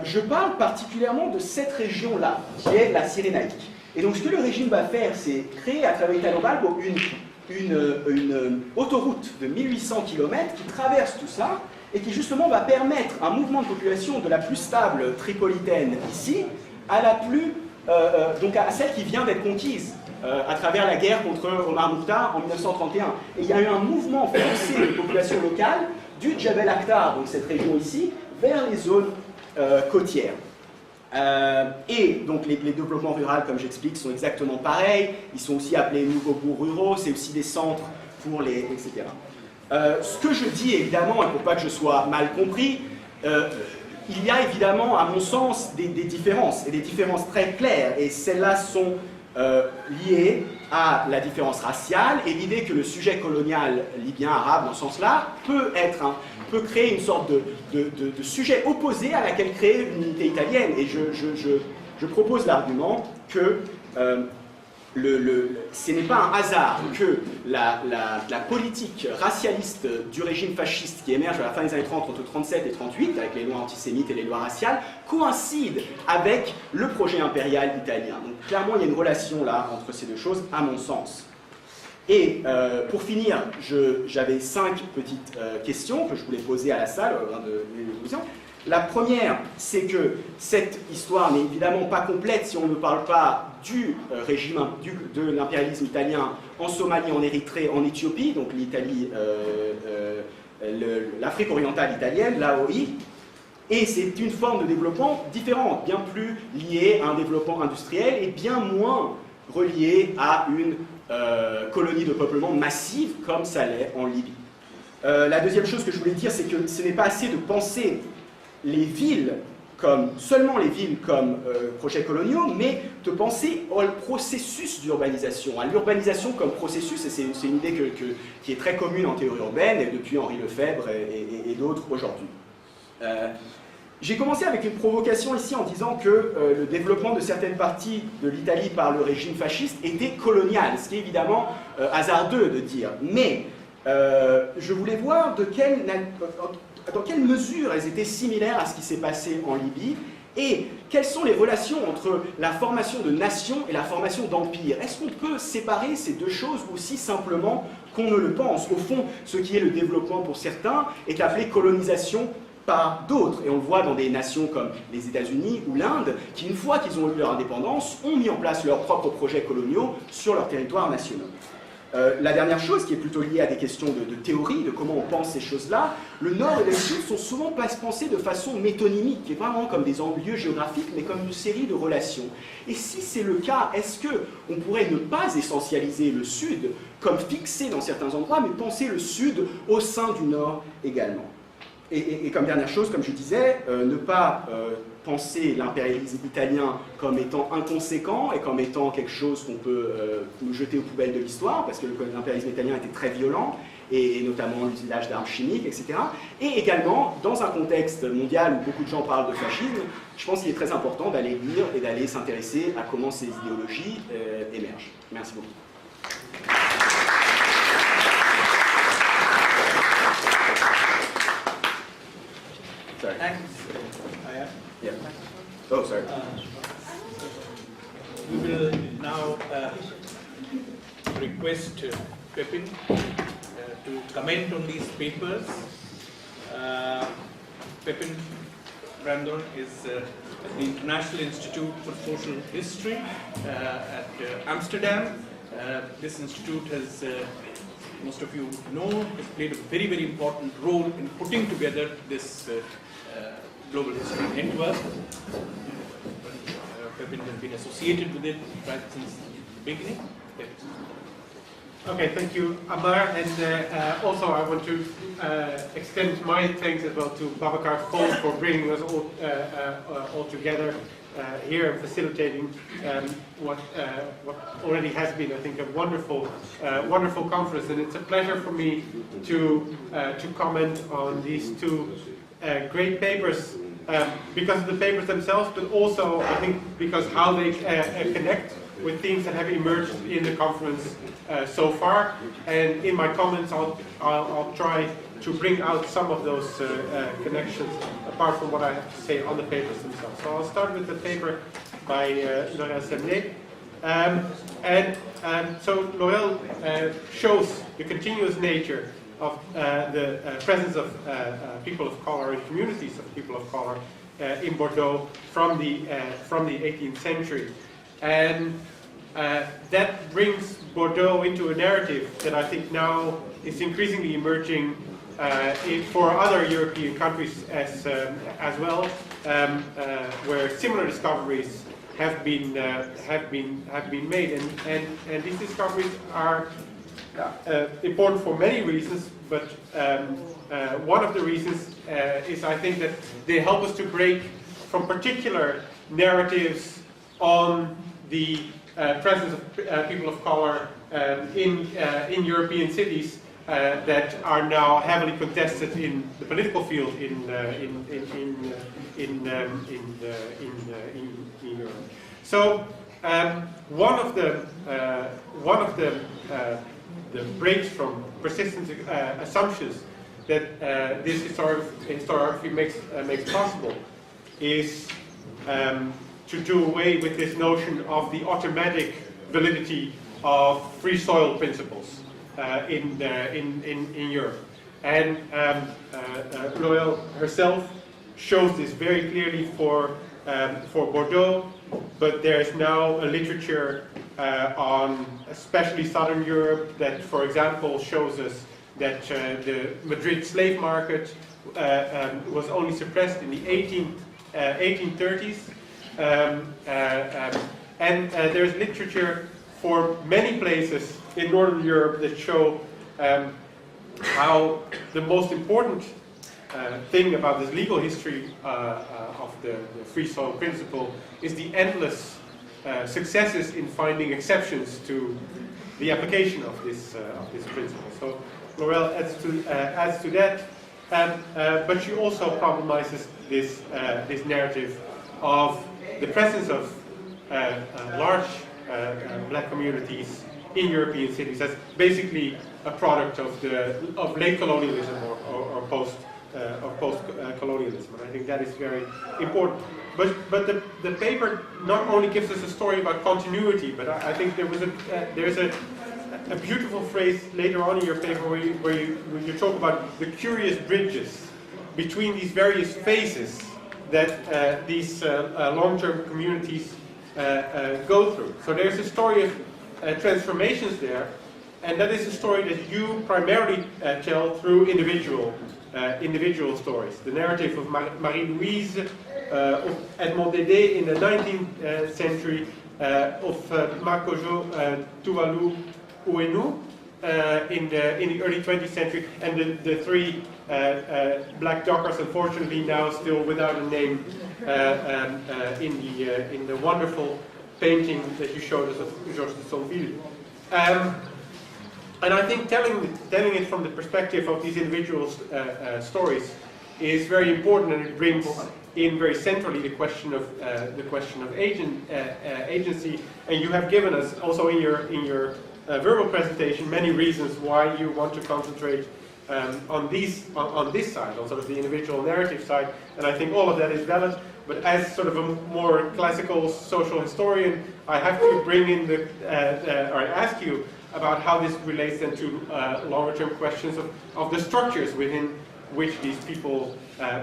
je parle particulièrement de cette région-là, qui est la Cyrénaïque. Et donc ce que le régime va faire, c'est créer à travers Italo Balbo une autoroute de 1800 km qui traverse tout ça et qui justement va permettre un mouvement de population de la plus stable tripolitaine ici à la plus, donc à celle qui vient d'être conquise à travers la guerre contre Omar Moukhtar en 1931. Et il y a eu un mouvement forcé de population locale du Djebel Akhtar, donc cette région ici, vers les zones côtières. Et donc les développements ruraux, comme j'explique, sont exactement pareils. Ils sont aussi appelés nouveaux bourgs ruraux, c'est aussi des centres pour les... etc. Ce que je dis évidemment, et pour pas que je sois mal compris, il y a évidemment, à mon sens, des différences, et des différences très claires, et celles-là sont liées à la différence raciale et l'idée que le sujet colonial libyen, arabe, dans ce sens-là, peut créer une sorte de sujet opposé à laquelle créer une unité italienne. Et je propose l'argument que ce n'est pas un hasard que la politique racialiste du régime fasciste qui émerge à la fin des années 30, entre 37 et 38, avec les lois antisémites et les lois raciales, coïncide avec le projet impérial italien. Donc clairement, il y a une relation là entre ces deux choses, à mon sens. Et pour finir, j'avais 5 petites questions que je voulais poser à la salle lors de l'évolution. La première, c'est que cette histoire n'est évidemment pas complète si on ne parle pas du régime de l'impérialisme italien en Somalie, en Érythrée, en Éthiopie, donc l'Italie, l'Afrique orientale italienne, l'AOI. Et c'est une forme de développement différente, bien plus liée à un développement industriel et bien moins reliée à une colonie de peuplement massive comme ça l'est en Libye. La deuxième chose que je voulais dire, c'est que ce n'est pas assez de penser les villes seulement les villes comme projets coloniaux, mais de penser au processus d'urbanisation, à l'urbanisation comme processus, et c'est une idée qui est très commune en théorie urbaine, et depuis Henri Lefebvre et d'autres aujourd'hui. J'ai commencé avec une provocation ici en disant que le développement de certaines parties de l'Italie par le régime fasciste était colonial, ce qui est évidemment hasardeux de dire, mais je voulais voir dans quelle mesure elles étaient similaires à ce qui s'est passé en Libye et quelles sont les relations entre la formation de nations et la formation d'empires. Est-ce qu'on peut séparer ces deux choses aussi simplement qu'on ne le pense? Au fond, ce qui est le développement pour certains est appelé colonisation par d'autres. Et on le voit dans des nations comme les États-Unis ou l'Inde, qui, une fois qu'ils ont eu leur indépendance, ont mis en place leurs propres projets coloniaux sur leur territoire national. La dernière chose, qui est plutôt liée à des questions de théorie, de comment on pense ces choses-là, le Nord et le Sud sont souvent pas pensés de façon métonymique, qui est vraiment comme des lieux géographiques, mais comme une série de relations. Et si c'est le cas, est-ce qu'on pourrait ne pas essentialiser le Sud comme fixé dans certains endroits, mais penser le Sud au sein du Nord également? Et comme dernière chose, comme je disais, ne pas penser l'impérialisme italien comme étant inconséquent et comme étant quelque chose qu'on peut jeter aux poubelles de l'histoire, parce que l'impérialisme italien était très violent, et notamment l'usage d'armes chimiques, etc. Et également, dans un contexte mondial où beaucoup de gens parlent de fascisme, je pense qu'il est très important d'aller lire et d'aller s'intéresser à comment ces idéologies émergent. Merci beaucoup. Sorry. Thanks. Yeah. Oh, sorry. We will now request Pepin to comment on these papers. Pepin Brandon is at the International Institute for Social History at Amsterdam. This institute has, most of you know, has played a very, very important role in putting together this global history network. Pepin has been associated with it right since the beginning. Okay, thank you, Amar, and also I want to extend my thanks as well to Babacar for bringing us all together here and facilitating what already has been, I think, a wonderful conference. And it's a pleasure for me to comment on these two great papers, because of the papers themselves, but also I think because how they connect with themes that have emerged in the conference so far. And in my comments, I'll try to bring out some of those connections, apart from what I have to say on the papers themselves. So I'll start with the paper by Laurel Semlé. So Laurel shows the continuous nature of the presence of people of color and communities of people of color in Bordeaux from the 18th century. And that brings Bordeaux into a narrative that I think now is increasingly emerging for other European countries as well, where similar discoveries have been made, and these discoveries are important for many reasons. But one of the reasons is, I think, that they help us to break from particular narratives on the presence of people of color in European cities that are now heavily contested in the political field in Europe. So one of the breaks from persistent assumptions that this historiography makes possible is to do away with this notion of the automatic validity of free soil principles in Europe. And Laurel herself shows this very clearly for Bordeaux, but there is now a literature on especially Southern Europe that, for example, shows us that the Madrid slave market was only suppressed in the 1830s. And there's literature for many places in Northern Europe that show how the most important thing about this legal history of the free soil principle is the endless successes in finding exceptions to the application of this principle. So Laurel adds to that, but she also problematizes this narrative of the presence of large black communities in European cities as basically a product of late colonialism or post colonialism, and I think that is very important. But the paper not only gives us a story about continuity, but I think there's a beautiful phrase later on in your paper where you talk about the curious bridges between these various phases that these long-term communities go through. So there's a story of transformations there, and that is a story that you primarily tell through individual stories. The narrative of Marie-Louise, of Edmond Dédé in the 19th century, of Makojo Tuvalu Uenu in the early 20th century, and the three black dockers, unfortunately now still without a name, in the wonderful painting that you showed us of Georges de Sonville. And I think telling it from the perspective of these individual stories is very important, and it brings in very centrally the question of agency. And you have given us also in your verbal presentation many reasons why you want to concentrate on this side, on sort of the individual narrative side. And I think all of that is valid. But as sort of a more classical social historian, I have to bring in or ask you about how this relates then to longer-term questions of the structures within which these people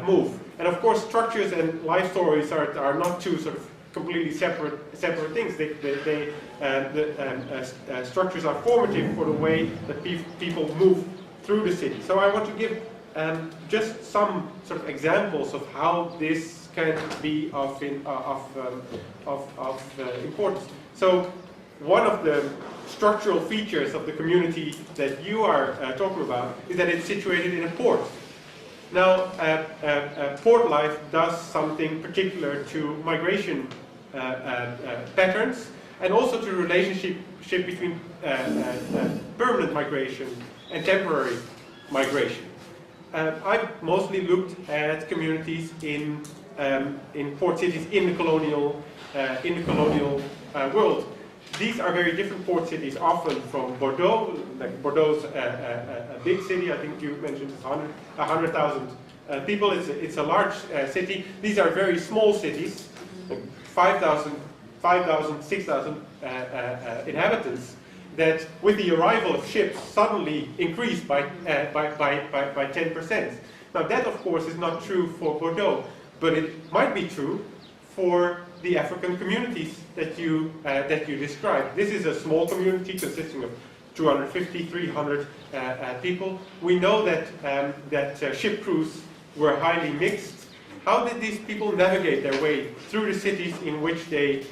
move. And of course, structures and life stories are not two sort of completely separate things. Structures are formative for the way that people move through the city. So I want to give just some sort of examples of how this can be of importance. So one of the structural features of the community that you are talking about is that it's situated in a port. Now, port life does something particular to migration patterns, and also to the relationship between permanent migration and temporary migration. I've mostly looked at communities in port cities in the colonial world. These are very different port cities, often from Bordeaux. Like Bordeaux's a big city. I think you mentioned it's 100,000 people. It's a large city. These are very small cities, 5,000, 6,000 inhabitants, that with the arrival of ships suddenly increased by 10%. Now that, of course, is not true for Bordeaux, but it might be true for the African communities that you described. This is a small community consisting of 250, 300 people. We know that ship crews were highly mixed. How did these people navigate their way through the cities in which they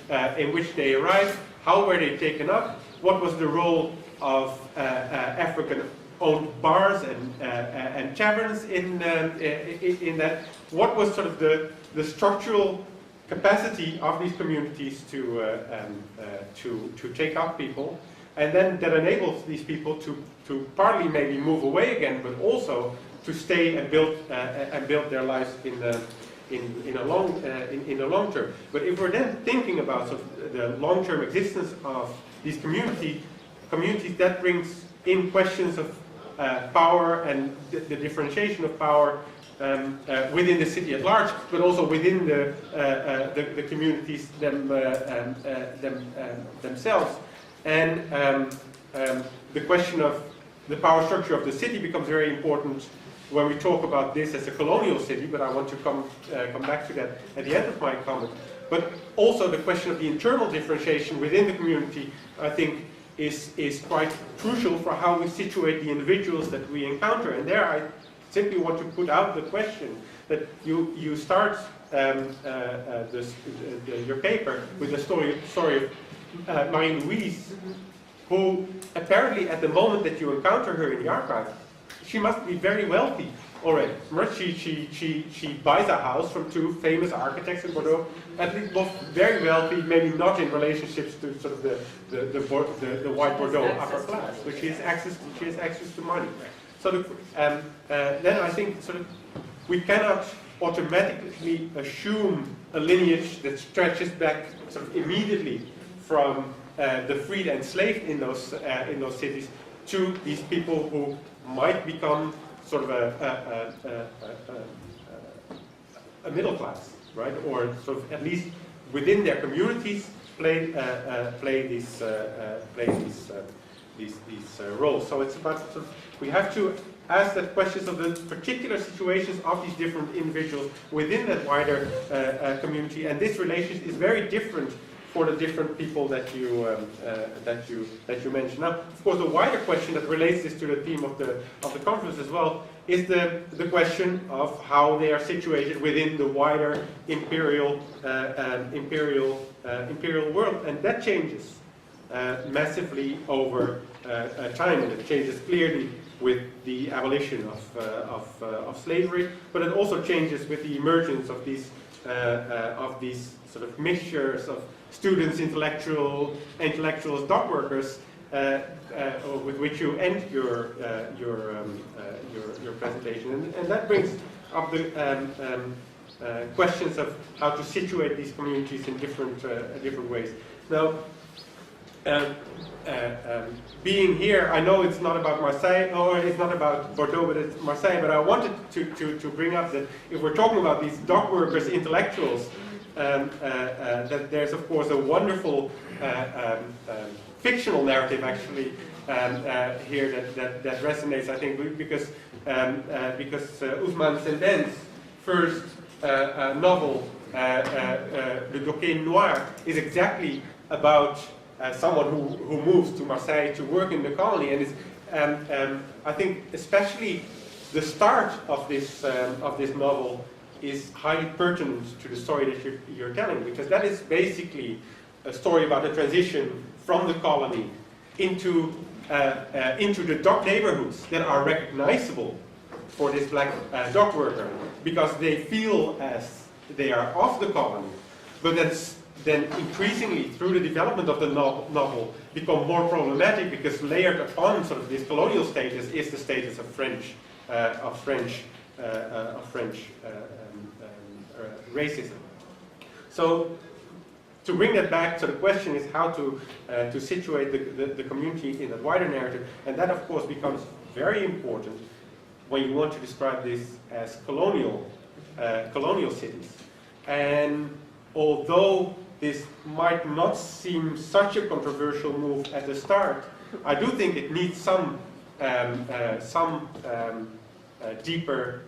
arrived? How were they taken up? What was the role of African-owned bars and taverns in that? What was sort of the structural capacity of these communities to take up people? And then that enables these people to partly maybe move away again, but also to stay and build their lives in the long term. But if we're then thinking about sort of the long-term existence of these communities, that brings in questions of power and the differentiation of power within the city at large, but also within the communities themselves. And the question of the power structure of the city becomes very important when we talk about this as a colonial city, but I want to come back to that at the end of my comment. But also the question of the internal differentiation within the community, I think, is quite crucial for how we situate the individuals that we encounter. And there I simply want to put out the question that you start your paper with the story of Marie-Louise, who apparently at the moment that you encounter her in the archive, she must be very wealthy already. She buys a house from two famous architects in Bordeaux, at least both very wealthy, maybe not in relationships to sort of the white Bordeaux upper class, but she has access to money. So then I think sort of we cannot automatically assume a lineage that stretches back sort of immediately from the freed and enslaved in those cities to these people who might become sort of a middle class, right? Or sort of at least within their communities play these roles. So it's about sort of, we have to ask that questions of the particular situations of these different individuals within that wider community, and this relationship is very different for the different people that you mentioned. Now, of course, the wider question that relates this to the theme of the conference as well is the question of how they are situated within the wider imperial world, and that changes massively over time, and it changes clearly with the abolition of slavery, but it also changes with the emergence of these sort of mixtures of students, intellectuals, dock workers, with which you end your presentation, and that brings up the questions of how to situate these communities in different ways. Now, being here, I know it's not about Marseille, or it's not about Bordeaux, but it's Marseille, but I wanted to bring up that if we're talking about these dock workers, intellectuals, that there's of course a wonderful fictional narrative actually here that resonates, I think, because Ousmane Sembène's first novel, Le Docker Noir, is exactly about someone who moves to Marseille to work in the colony, and is I think especially the start of this novel is highly pertinent to the story that you're telling, because that is basically a story about the transition from the colony into the dock neighborhoods that are recognizable for this black dock worker, because they feel as they are of the colony, but that's then increasingly through the development of the novel become more problematic, because layered upon sort of this colonial status is the status of French racism. So to bring that back, so the question is how to situate the community in that wider narrative, and that of course becomes very important when you want to describe this as colonial cities. And although this might not seem such a controversial move at the start, I do think it needs some deeper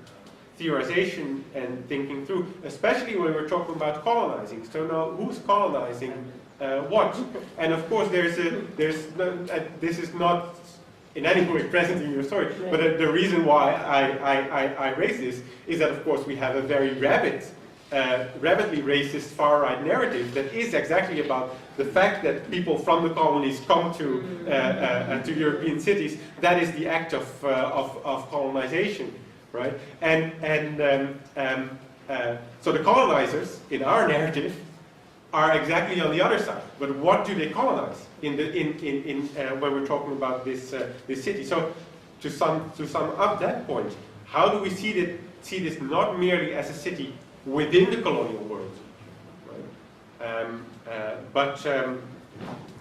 theorization and thinking through, especially when we're talking about colonizing. So now, who's colonizing what? And of course, this is not in any way present in your story, but the reason why I raise this is that, of course, we have a very rabidly racist far-right narrative that is exactly about the fact that people from the colonies come to European cities. That is the act of colonization, right? So the colonizers in our narrative are exactly on the other side. But what do they colonize when we're talking about this city? So to sum up that point, how do we see this not merely as a city within the colonial world, right?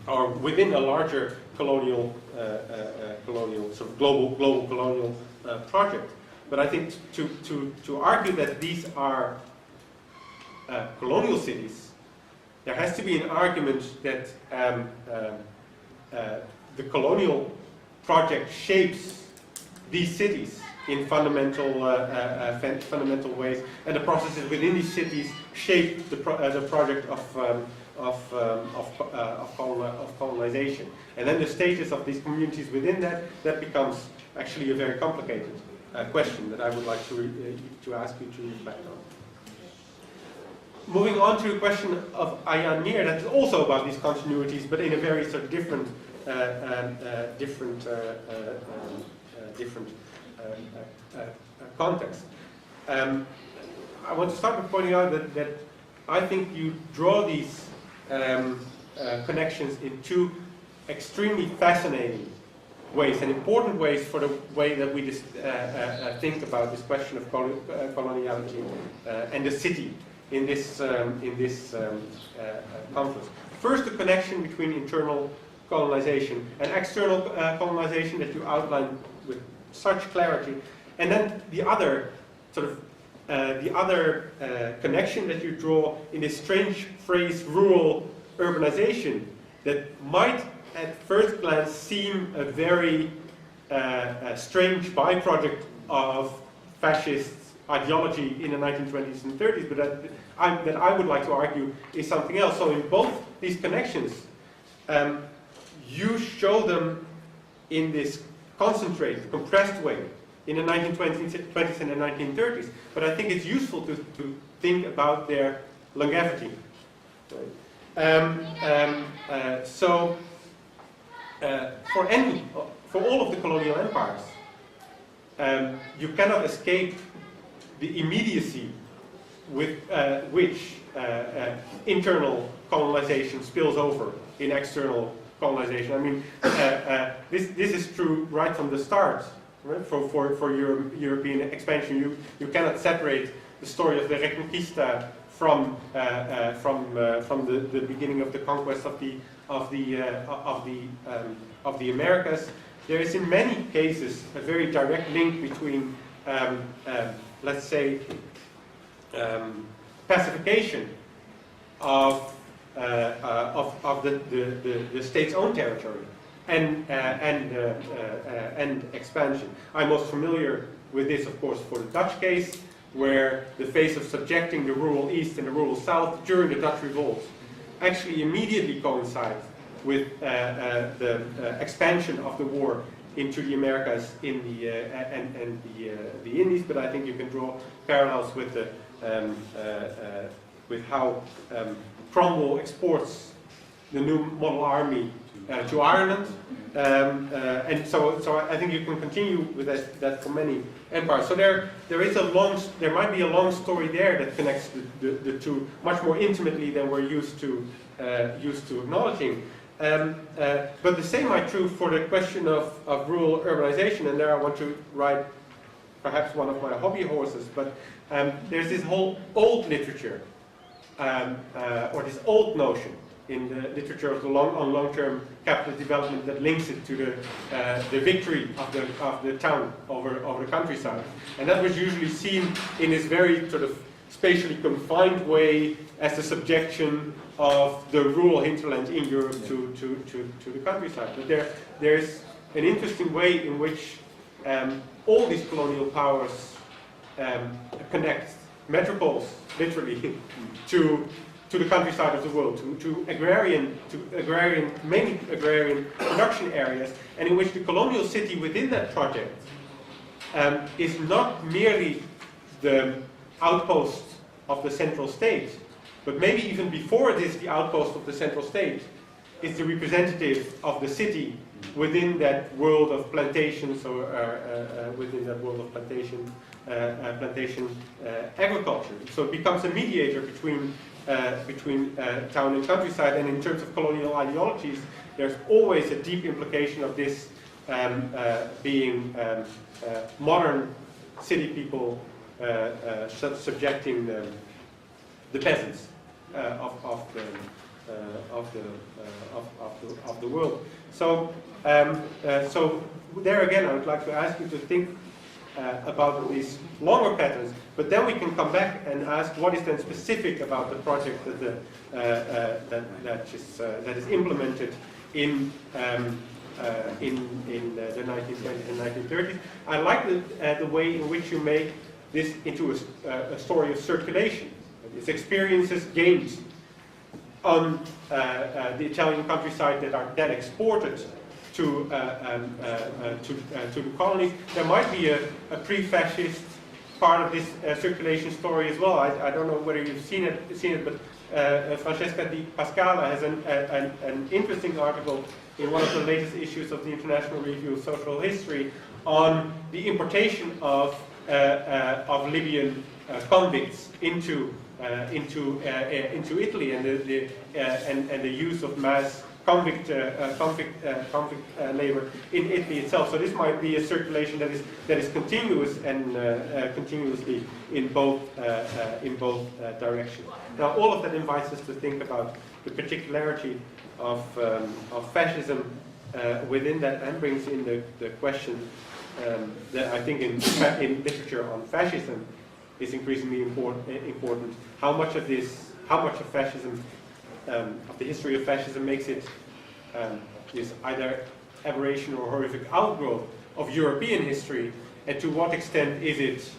Or within a larger colonial sort of global colonial project. But I think to argue that these are colonial cities, there has to be an argument that the colonial project shapes these cities in fundamental ways, and the processes within these cities shape the project of colonization. And then the status of these communities within that becomes actually a very complicated question that I would like to ask you to reflect on. Moving on to the question of Ayaan Mir, that's also about these continuities, but in a very sort of different context. I want to start by pointing out that I think you draw these connections in two extremely fascinating ways and important ways for the way that we just think about this question of coloniality and the city in this conflict. First, the connection between internal colonization and external colonization that you outlined with such clarity, and then the other sort of connection that you draw in this strange phrase rural urbanization that might at first glance seem a very strange byproduct of fascist ideology in the 1920s and 30s, but that I would like to argue is something else. So in both these connections, you show them in this concentrated, compressed way in the 1920s and the 1930s, but I think it's useful to think about their longevity. For all of the colonial empires, you cannot escape the immediacy with which internal colonization spills over in external colonization. I mean, this is true right from the start. Right? For European expansion, you cannot separate the story of the Reconquista from the beginning of the conquest of the Americas. There is in many cases a very direct link between, let's say, pacification of the state's own territory and expansion. I'm most familiar with this, of course, for the Dutch case, where the phase of subjecting the rural East and the rural South during the Dutch revolt actually immediately coincides with the expansion of the war into the Americas in the Indies. But I think you can draw parallels with how Cromwell exports new model army to Ireland. And so I think you can continue with that for many empires. So there might be a long story there that connects the two much more intimately than we're used to acknowledging. But the same might be true for the question of rural urbanization, and there I want to ride perhaps one of my hobby horses, but there's this whole old literature, or this old notion in the literature of long-term capital development that links it to the victory of the town over the countryside. And that was usually seen in this very sort of spatially confined way as the subjection of the rural hinterland in Europe to the countryside. But there's an interesting way in which all these colonial powers connect metropoles, literally, to the countryside of the world, to mainly agrarian production areas, and in which the colonial city within that project is not merely the outpost of the central state, but maybe even before it is the outpost of the central state, is the representative of the city within that world of plantations, or within that world of plantation agriculture. So it becomes a mediator between town and countryside. And in terms of colonial ideologies, there's always a deep implication of this being modern city people subjecting the peasants of the world. So there again, I would like to ask you to think about these longer patterns, but then we can come back and ask what is then specific about the project that is implemented in the 1920s and 1930s. I like the way in which you make this into a story of circulation. It's experiences gained on the Italian countryside that are then exported to the colonies. There might be a pre-fascist part of this circulation story as well. I don't know whether you've seen it, but Francesca Di Pascala has an interesting article in one of the latest issues of the International Review of Social History on the importation of Libyan convicts into Italy, and the use of mass convict labor in Italy itself. So this might be a circulation that is continuous and continuously in both directions. Now, all of that invites us to think about the particularity of fascism within that, and brings in the question that I think in literature on fascism is increasingly important. How much of fascism, of the history of fascism, makes it is either aberration or horrific outgrowth of European history, and to what extent is it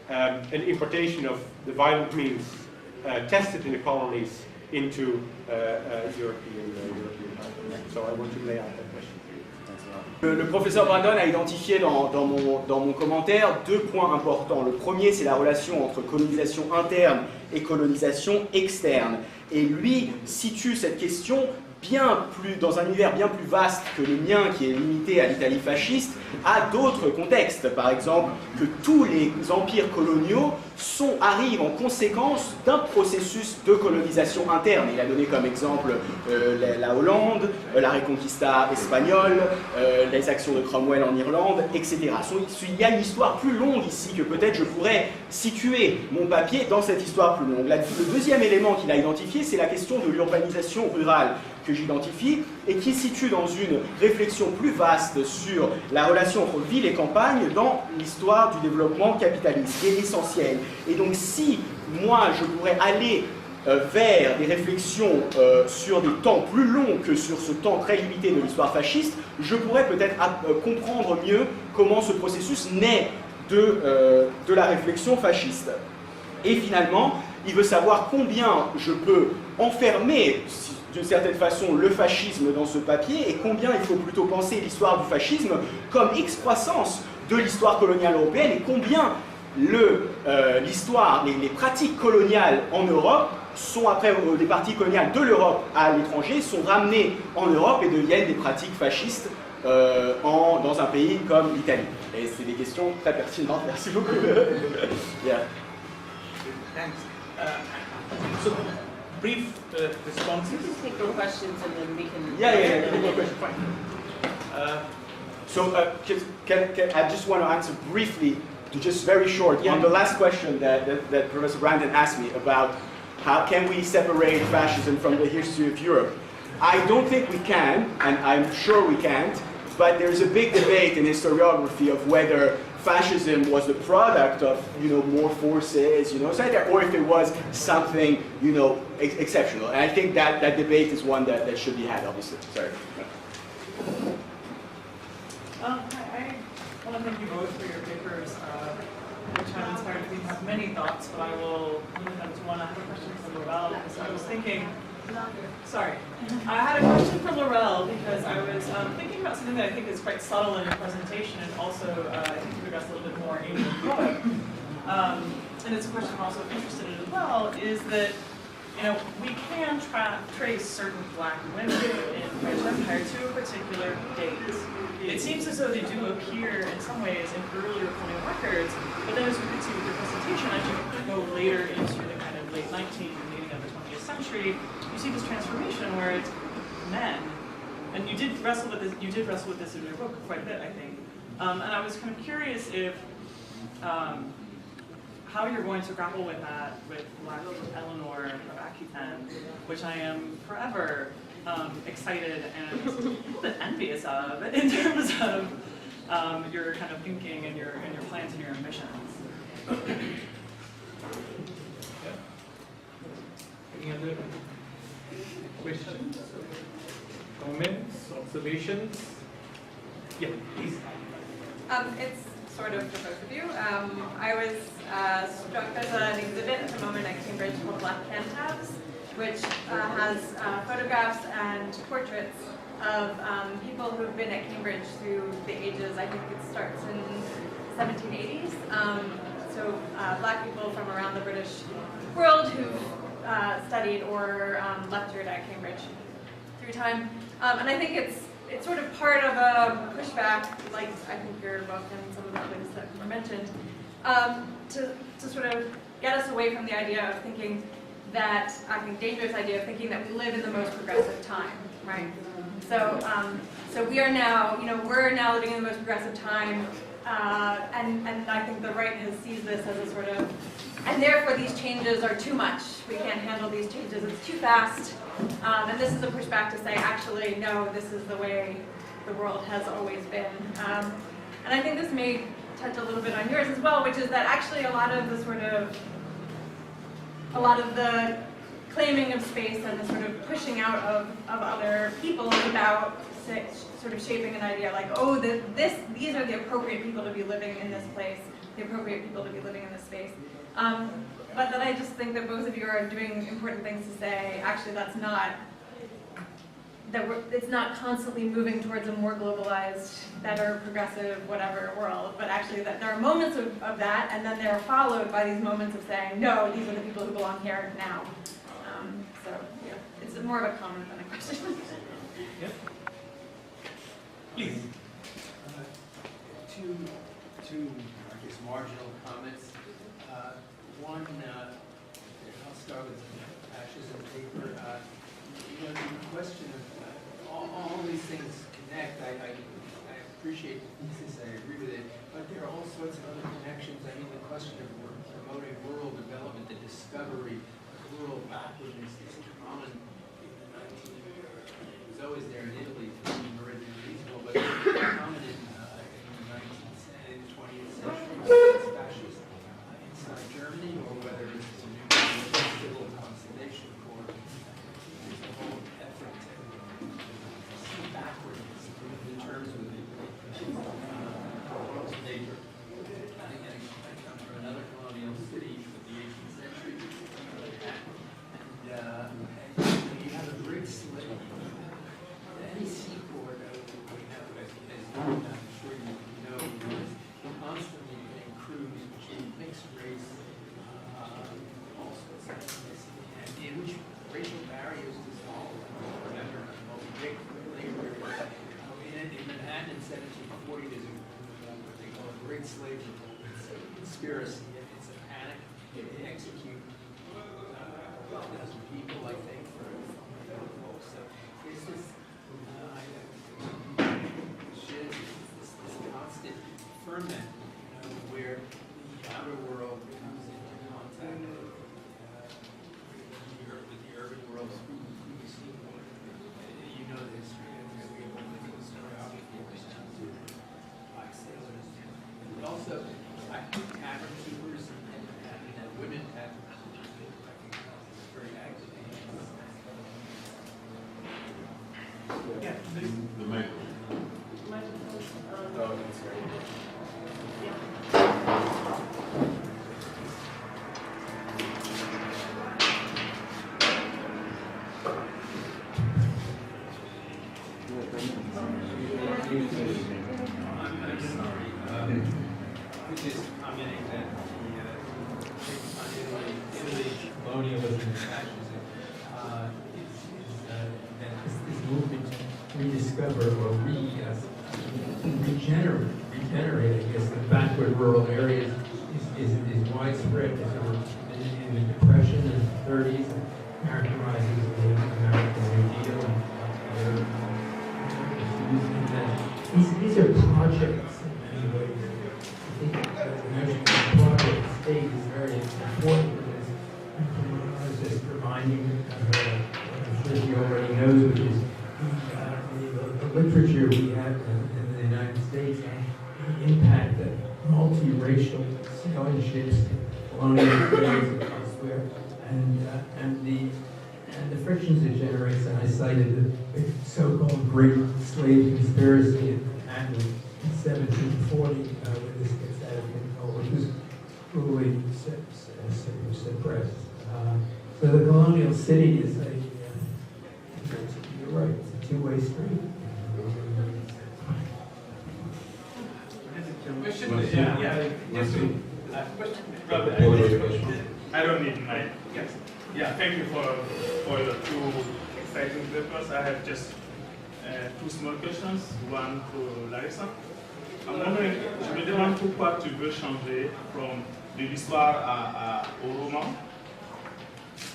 an importation of the violent means tested in the colonies into European times. So I want to lay out that question. Le professeur Brandon a identifié dans mon commentaire deux points importants. Le premier, c'est la relation entre colonisation interne et colonisation externe. Et lui situe cette question dans un univers bien plus vaste que le mien, qui est limité à l'Italie fasciste, à d'autres contextes. Par exemple, que tous les empires coloniaux arrivent en conséquence d'un processus de colonisation interne. Il a donné comme exemple la Hollande, la Reconquista espagnole, les actions de Cromwell en Irlande, etc. Il y a une histoire plus longue ici que peut-être je pourrais situer mon papier dans cette histoire plus longue. Le deuxième élément qu'il a identifié, c'est la question de l'urbanisation rurale que j'identifie et qui situe dans une réflexion plus vaste sur la relation entre ville et campagne dans l'histoire du développement capitaliste, qui est essentielle. Et donc si moi je pourrais aller vers des réflexions sur des temps plus longs que sur ce temps très limité de l'histoire fasciste, je pourrais peut-être comprendre mieux comment ce processus naît de la réflexion fasciste. Et finalement, il veut savoir combien je peux enfermer d'une certaine façon le fascisme dans ce papier, et combien il faut plutôt penser l'histoire du fascisme comme excroissance de l'histoire coloniale européenne, et combien l'histoire, les pratiques coloniales en Europe sont après, les pratiques coloniales de l'Europe à l'étranger sont ramenées en Europe et deviennent des pratiques fascistes dans un pays comme l'Italie. Et c'est des questions très pertinentes. Merci beaucoup. Yeah. Thanks. So, brief responses. You can take the questions and then we can... Yeah. Fine. I just want to answer briefly, just very short, on the last question that Professor Brandon asked me about how can we separate fascism from the history of Europe. I don't think we can, and I'm sure we can't, but there's a big debate in historiography of whether fascism was the product of, more forces, or if it was something, exceptional. And I think that debate is one that should be had, obviously. Sorry. I want to thank you both for your papers, which have inspired me to have many thoughts, but I will limit them to one. I have a question for Laurel, because I was thinking, I had a question for Laurel because I was thinking about something that I think is quite subtle in your presentation, and also I think you addressed a little bit more in your product. And it's a question I'm also interested in as well, is that we can trace certain black women in the French Empire to a particular date. It seems as though they do appear in some ways in earlier colonial records, but then as we could see with your presentation, as you go later into the kind of late 19th and beginning of the 20th century, you see this transformation where it's men. And you did wrestle with this. You did wrestle with this in your book quite a bit, I think. And I was kind of curious if how you're going to grapple with that with Eleanor of Aquitaine, which I am forever excited and a little bit envious of in terms of your kind of thinking and your plans and your ambitions. Any other questions, comments, observations? Yeah, please. It's sort of for both of you. I was struck, there's an exhibit at the moment at Cambridge called Black Cantabs, which has photographs and portraits of people who've been at Cambridge through the ages, I think it starts in 1780s. So black people from around the British world who've studied or lectured at Cambridge through time. And I think it's sort of part of a pushback, like I think your book and some of the things that were mentioned, to sort of get us away from the idea of thinking that, I think dangerous idea of thinking that we live in the most progressive time, right? So we are now, we're now living in the most progressive time, and I think the right has seized this as a sort of, and therefore these changes are too much. We can't handle these changes, it's too fast. And this is a pushback to say, actually, no, this is the way the world has always been. And I think this may touch a little bit on yours as well, which is that actually a lot of the claiming of space and the sort of pushing out of other people is about sort of shaping an idea like, oh, these are the appropriate people to be living in this place, the appropriate people to be living in this space. But then I just think that both of you are doing important things to say, actually that's not, it's not constantly moving towards a more globalized, better, progressive, whatever world, but actually that there are moments of that, and then they're followed by these moments of saying, no, these are the people who belong here now. So yeah, it's more of a comment than a question. Yeah. Please. Two, I guess, marginal comments. One, I'll start with fascism paper. The question of all these things connect. I appreciate this, I agree with it, but there are all sorts of other connections. I mean, the question of promoting rural development, the discovery of rural backwardness is common in the 19th. It was always there in Italy, already reasonable, but it's common in the 19th and 20th century. It's fascist inside Germany, or whether it's a new civil conservation corps. There's a whole effort to see backwardness in terms of the world's neighbor. I come from another colonial city of the 18th century, and you have a great slave. Any seaport we have, as I'm sure you know, is constantly getting crews which think conspiracy. It's a panic. They execute a dozen people, I think, for folks. So it's this, this constant ferment, where the outer world comes into contact with the urban world through the seaport. You know the history of the historiography down to black sailors. And also, I think tavern keepers and women tavern keepers, I think it's very active. Yeah, The microphone. Oh, that's great. I'm sorry. I was just commenting that Italy, colonialism and fascism, that this movement to rediscover or regenerate, I guess, the backward rural areas is widespread. In the Depression in the 30s, characterizes the American New Deal and these are projects in many ways. I think the notion of project state is very important because I was just reminding her, I'm sure she already knows, which is the literature we have in the United States and the impact that multiracial sailing ships, colonial periods and elsewhere, and the frictions it generates. And I cited the so-called Great Slave Conspiracy in 1740, where this gets out of control, which was cruelly suppressed. So the colonial city is you're right, it's a two-way street. I don't need my yes. Yeah, thank you for your two exciting papers. I have just two small questions. One to Larissa. I'm wondering, je me demande pourquoi tu veux changer de l'histoire au roman.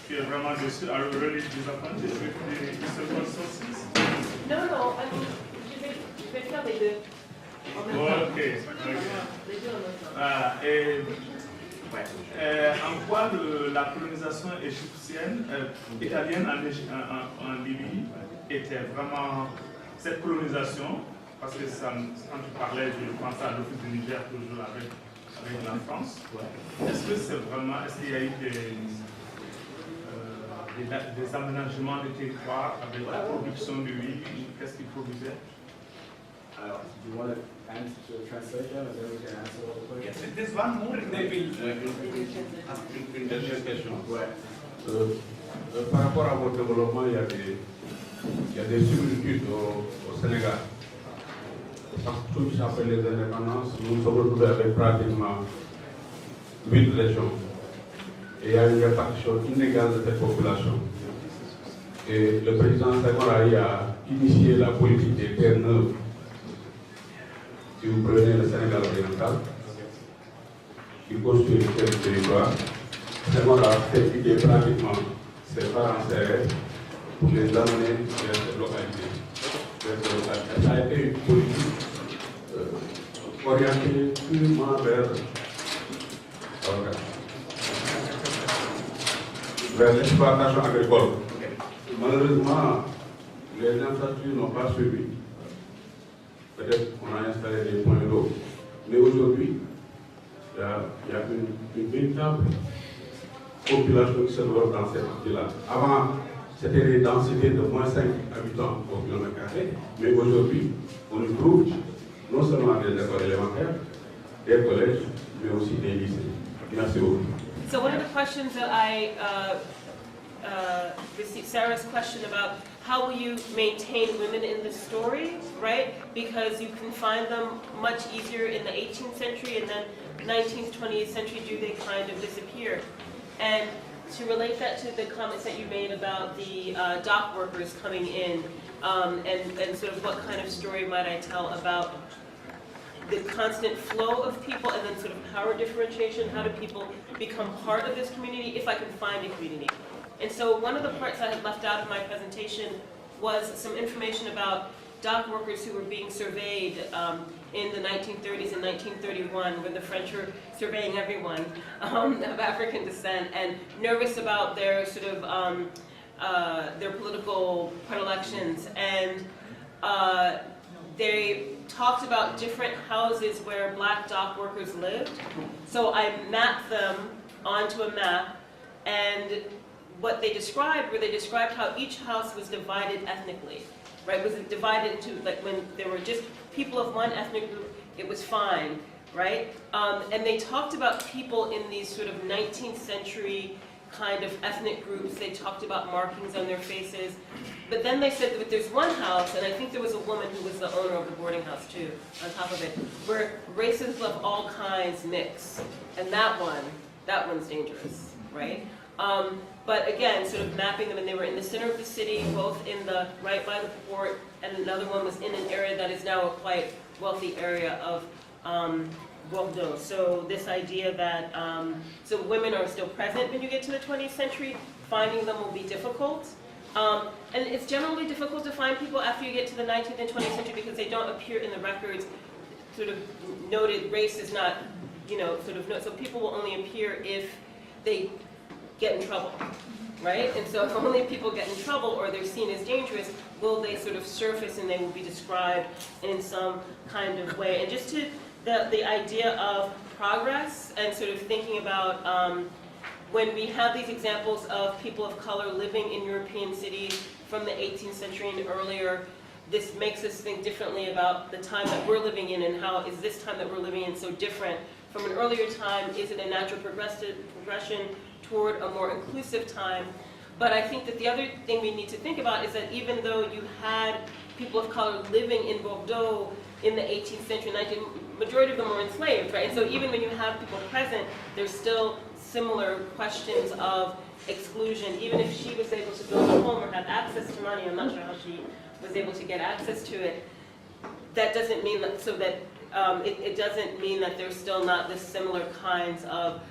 Tu es vraiment déçu? Are you really disappointed with the historical sources? No, I mean, je vais faire les deux. Ok. En quoi la colonisation égyptienne, italienne en Libye était vraiment cette colonisation, parce que quand tu parlais, je pensais à l'office du Niger toujours avec la France. Est-ce qu'il y a eu des aménagements de territoire avec la production de riz? Qu'est-ce qu'ils produisaient? Alors, do you want to answer the translation and then we can answer all the questions? Yes, there's one more. Maybe Une dernière question. Ouais. Par rapport à votre développement, il y a des similitudes au Sénégal. Parce que tout après les indépendances, nous nous sommes retrouvés avec pratiquement 8 régions. Et il y a une répartition inégale de cette population. Et le président Senghor a initié la politique des terres neuves. Si vous prenez le Sénégal oriental, qui constitue le territoire, Senghor a fait quitter pratiquement ses parents serrés pour les amener vers cette localité. Ça a été une politique orientée purement vers l'exploitation agricole. Malheureusement, les infrastructures n'ont pas suivi. Peut-être qu'on a installé des points d'eau, mais aujourd'hui, il y a une véritable population qui se développe dans cette partie-là. Avant, c'était des densités de moins 5 habitants au kilomètre carré, mais aujourd'hui, on y trouve non seulement des écoles élémentaires, des collèges, mais aussi des lycées. Merci beaucoup. So one of the questions that I received, Sarah's question about how will you maintain women in the story, right? Because you can find them much easier in the 18th century, and then 19th, 20th century, do they kind of disappear? And to relate that to the comments that you made about the dock workers coming in, and sort of what kind of story might I tell about the constant flow of people and then sort of power differentiation. How do people become part of this community if I can find a community? And so one of the parts I had left out of my presentation was some information about dock workers who were being surveyed in the 1930s and 1931 when the French were surveying everyone of African descent and nervous about their sort of their political predilections. And they talked about different houses where black dock workers lived. So I mapped them onto a map, and what they described how each house was divided ethnically, right? Was it divided into, like, when there were just people of one ethnic group, it was fine, right? And they talked about people in these sort of 19th century kind of ethnic groups. They talked about markings on their faces. But then they said that there's one house, and I think there was a woman who was the owner of the boarding house too, on top of it, where races of all kinds mix. And that one's dangerous, right? But again, sort of mapping them, and they were in the center of the city, both in the, right by the port, and another one was in an area that is now a quite wealthy area of Bordeaux. So this idea that, so women are still present when you get to the 20th century, finding them will be difficult. And it's generally difficult to find people after you get to the 19th and 20th century because they don't appear in the records, sort of noted race is not, you know, sort of, so people will only appear if they get in trouble, right? And so if only people get in trouble or they're seen as dangerous, will they sort of surface and they will be described in some kind of way. And just to the idea of progress and sort of thinking about when we have these examples of people of color living in European cities from the 18th century and earlier, this makes us think differently about the time that we're living in and how is this time that we're living in so different from an earlier time? Is it a natural progression toward a more inclusive time? But I think that the other thing we need to think about is that even though you had people of color living in Bordeaux in the 18th century, majority of them were enslaved, right? And so even when you have people present, there's still similar questions of exclusion. Even if she was able to build a home or have access to money, I'm not sure how she was able to get access to it, that doesn't mean that, so that it doesn't mean that there's still not the similar kinds of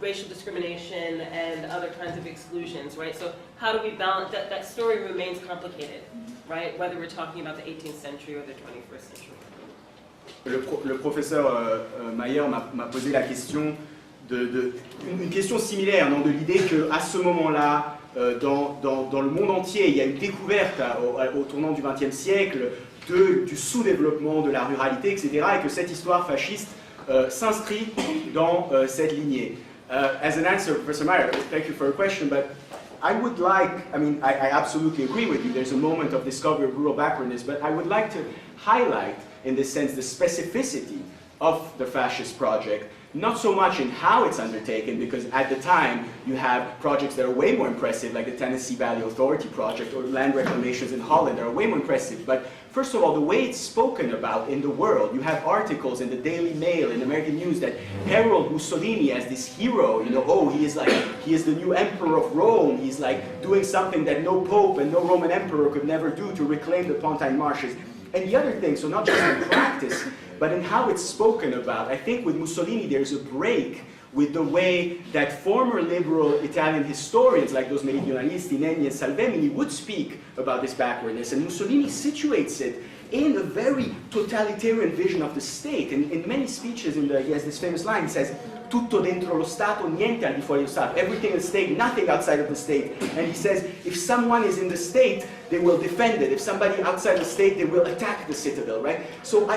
racial discrimination and other kinds of exclusions, right? So how do we balance that? That story remains complicated, right? Whether we're talking about the 18th century or the 21st century. Le professeur Mayer m'a posé la question une question similaire, non, de l'idée qu'à ce moment-là, dans le monde entier, il y a une découverte au tournant du XXe siècle du sous-développement, de la ruralité, etc., et que cette histoire fasciste s'inscrit dans cette lignée. As an answer, Professor Mayer, thank you for your question, but I would like, I mean, I absolutely agree with you, there's a moment of discovery of rural backwardness, but I would like to highlight, in this sense, the specificity of the fascist project, not so much in how it's undertaken, because at the time you have projects that are way more impressive, like the Tennessee Valley Authority project or land reclamations in Holland that are way more impressive. But first of all, the way it's spoken about in the world, you have articles in the Daily Mail, in American news, that herald Mussolini as this hero, you know, oh, he is the new emperor of Rome, he's like doing something that no pope and no Roman emperor could never do to reclaim the Pontine Marshes. And the other thing, so not just in practice, but in how it's spoken about, I think with Mussolini there's a break with the way that former liberal Italian historians like those meridionalisti, Nenni and Salvemini, would speak about this backwardness. And Mussolini situates it in a very totalitarian vision of the state. In many speeches, he has this famous line, he says, tutto dentro lo Stato, niente al di fuori dello Stato. Everything in the state, nothing outside of the state. And he says, if someone is in the state, they will defend it. If somebody outside the state, they will attack the citadel, right? So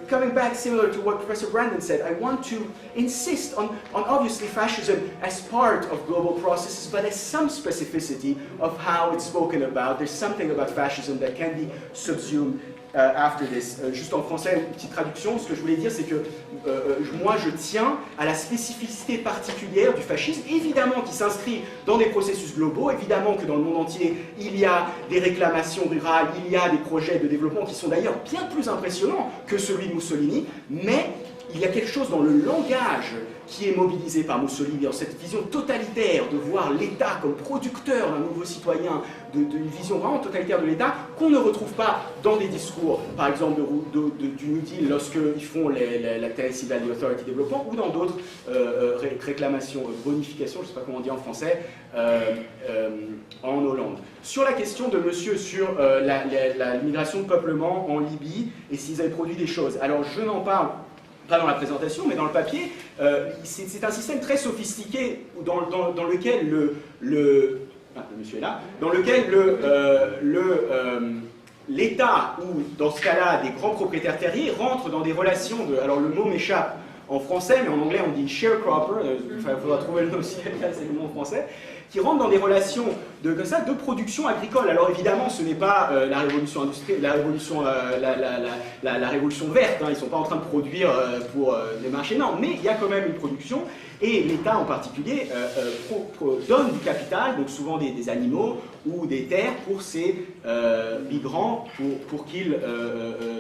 coming back similar to what Professor Brandon said, I want to insist on obviously fascism as part of global processes, but as some specificity of how it's spoken about. There's something about fascism that can be subsumed after this. Juste en français, une petite traduction, ce que je voulais dire, c'est que moi je tiens à la spécificité particulière du fascisme, évidemment qui s'inscrit dans des processus globaux, évidemment que dans le monde entier il y a des réclamations rurales, il y a des projets de développement qui sont d'ailleurs bien plus impressionnants que celui de Mussolini, mais il y a quelque chose dans le langage qui est mobilisé par Mussolini, dans cette vision totalitaire de voir l'État comme producteur d'un nouveau citoyen, d'une vision vraiment totalitaire de l'État, qu'on ne retrouve pas dans des discours, par exemple du New Deal, lorsqu'ils font la Tennessee Valley Authority Development, ou dans d'autres réclamations, bonifications, je ne sais pas comment on dit en français, en Hollande. Sur la question de monsieur sur la migration de peuplement en Libye, et s'ils avaient produit des choses. Alors je n'en parle pas dans la présentation, mais dans le papier, c'est un système très sophistiqué dans lequel le monsieur est là, dans lequel l'État, ou dans ce cas-là des grands propriétaires terriers, rentrent dans des relations de... Alors le mot m'échappe en français, mais en anglais on dit sharecropper, il faudra trouver le nom aussi, c'est le mot en français, qui rentrent dans des relations de production agricole. Alors évidemment, ce n'est pas la révolution industrielle, la révolution verte, hein, ils ne sont pas en train de produire pour les marchés, non, mais il y a quand même une production, et l'État en particulier donne du capital, donc souvent des animaux ou des terres pour ces migrants, pour qu'ils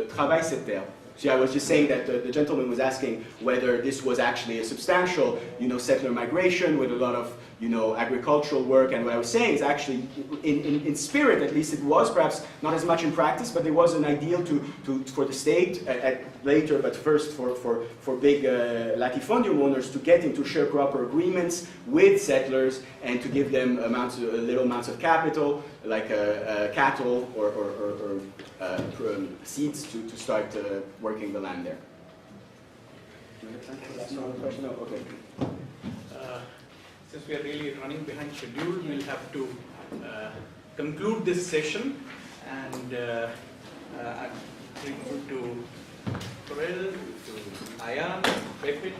travaillent cette terre. So I was just saying that the gentleman was asking whether this was actually a substantial, settler migration with a lot of, agricultural work. And what I was saying is actually, in spirit at least, it was perhaps not as much in practice, but there was an ideal for the state later, but first for big latifundium owners to get into sharecropper agreements with settlers and to give them little amounts of capital, like cattle or seeds to start working the land there. Do you have time for another question? No? Okay. Since we are really running behind schedule, we'll have to conclude this session, and I'm grateful to Corel, to Ayan, Pepin,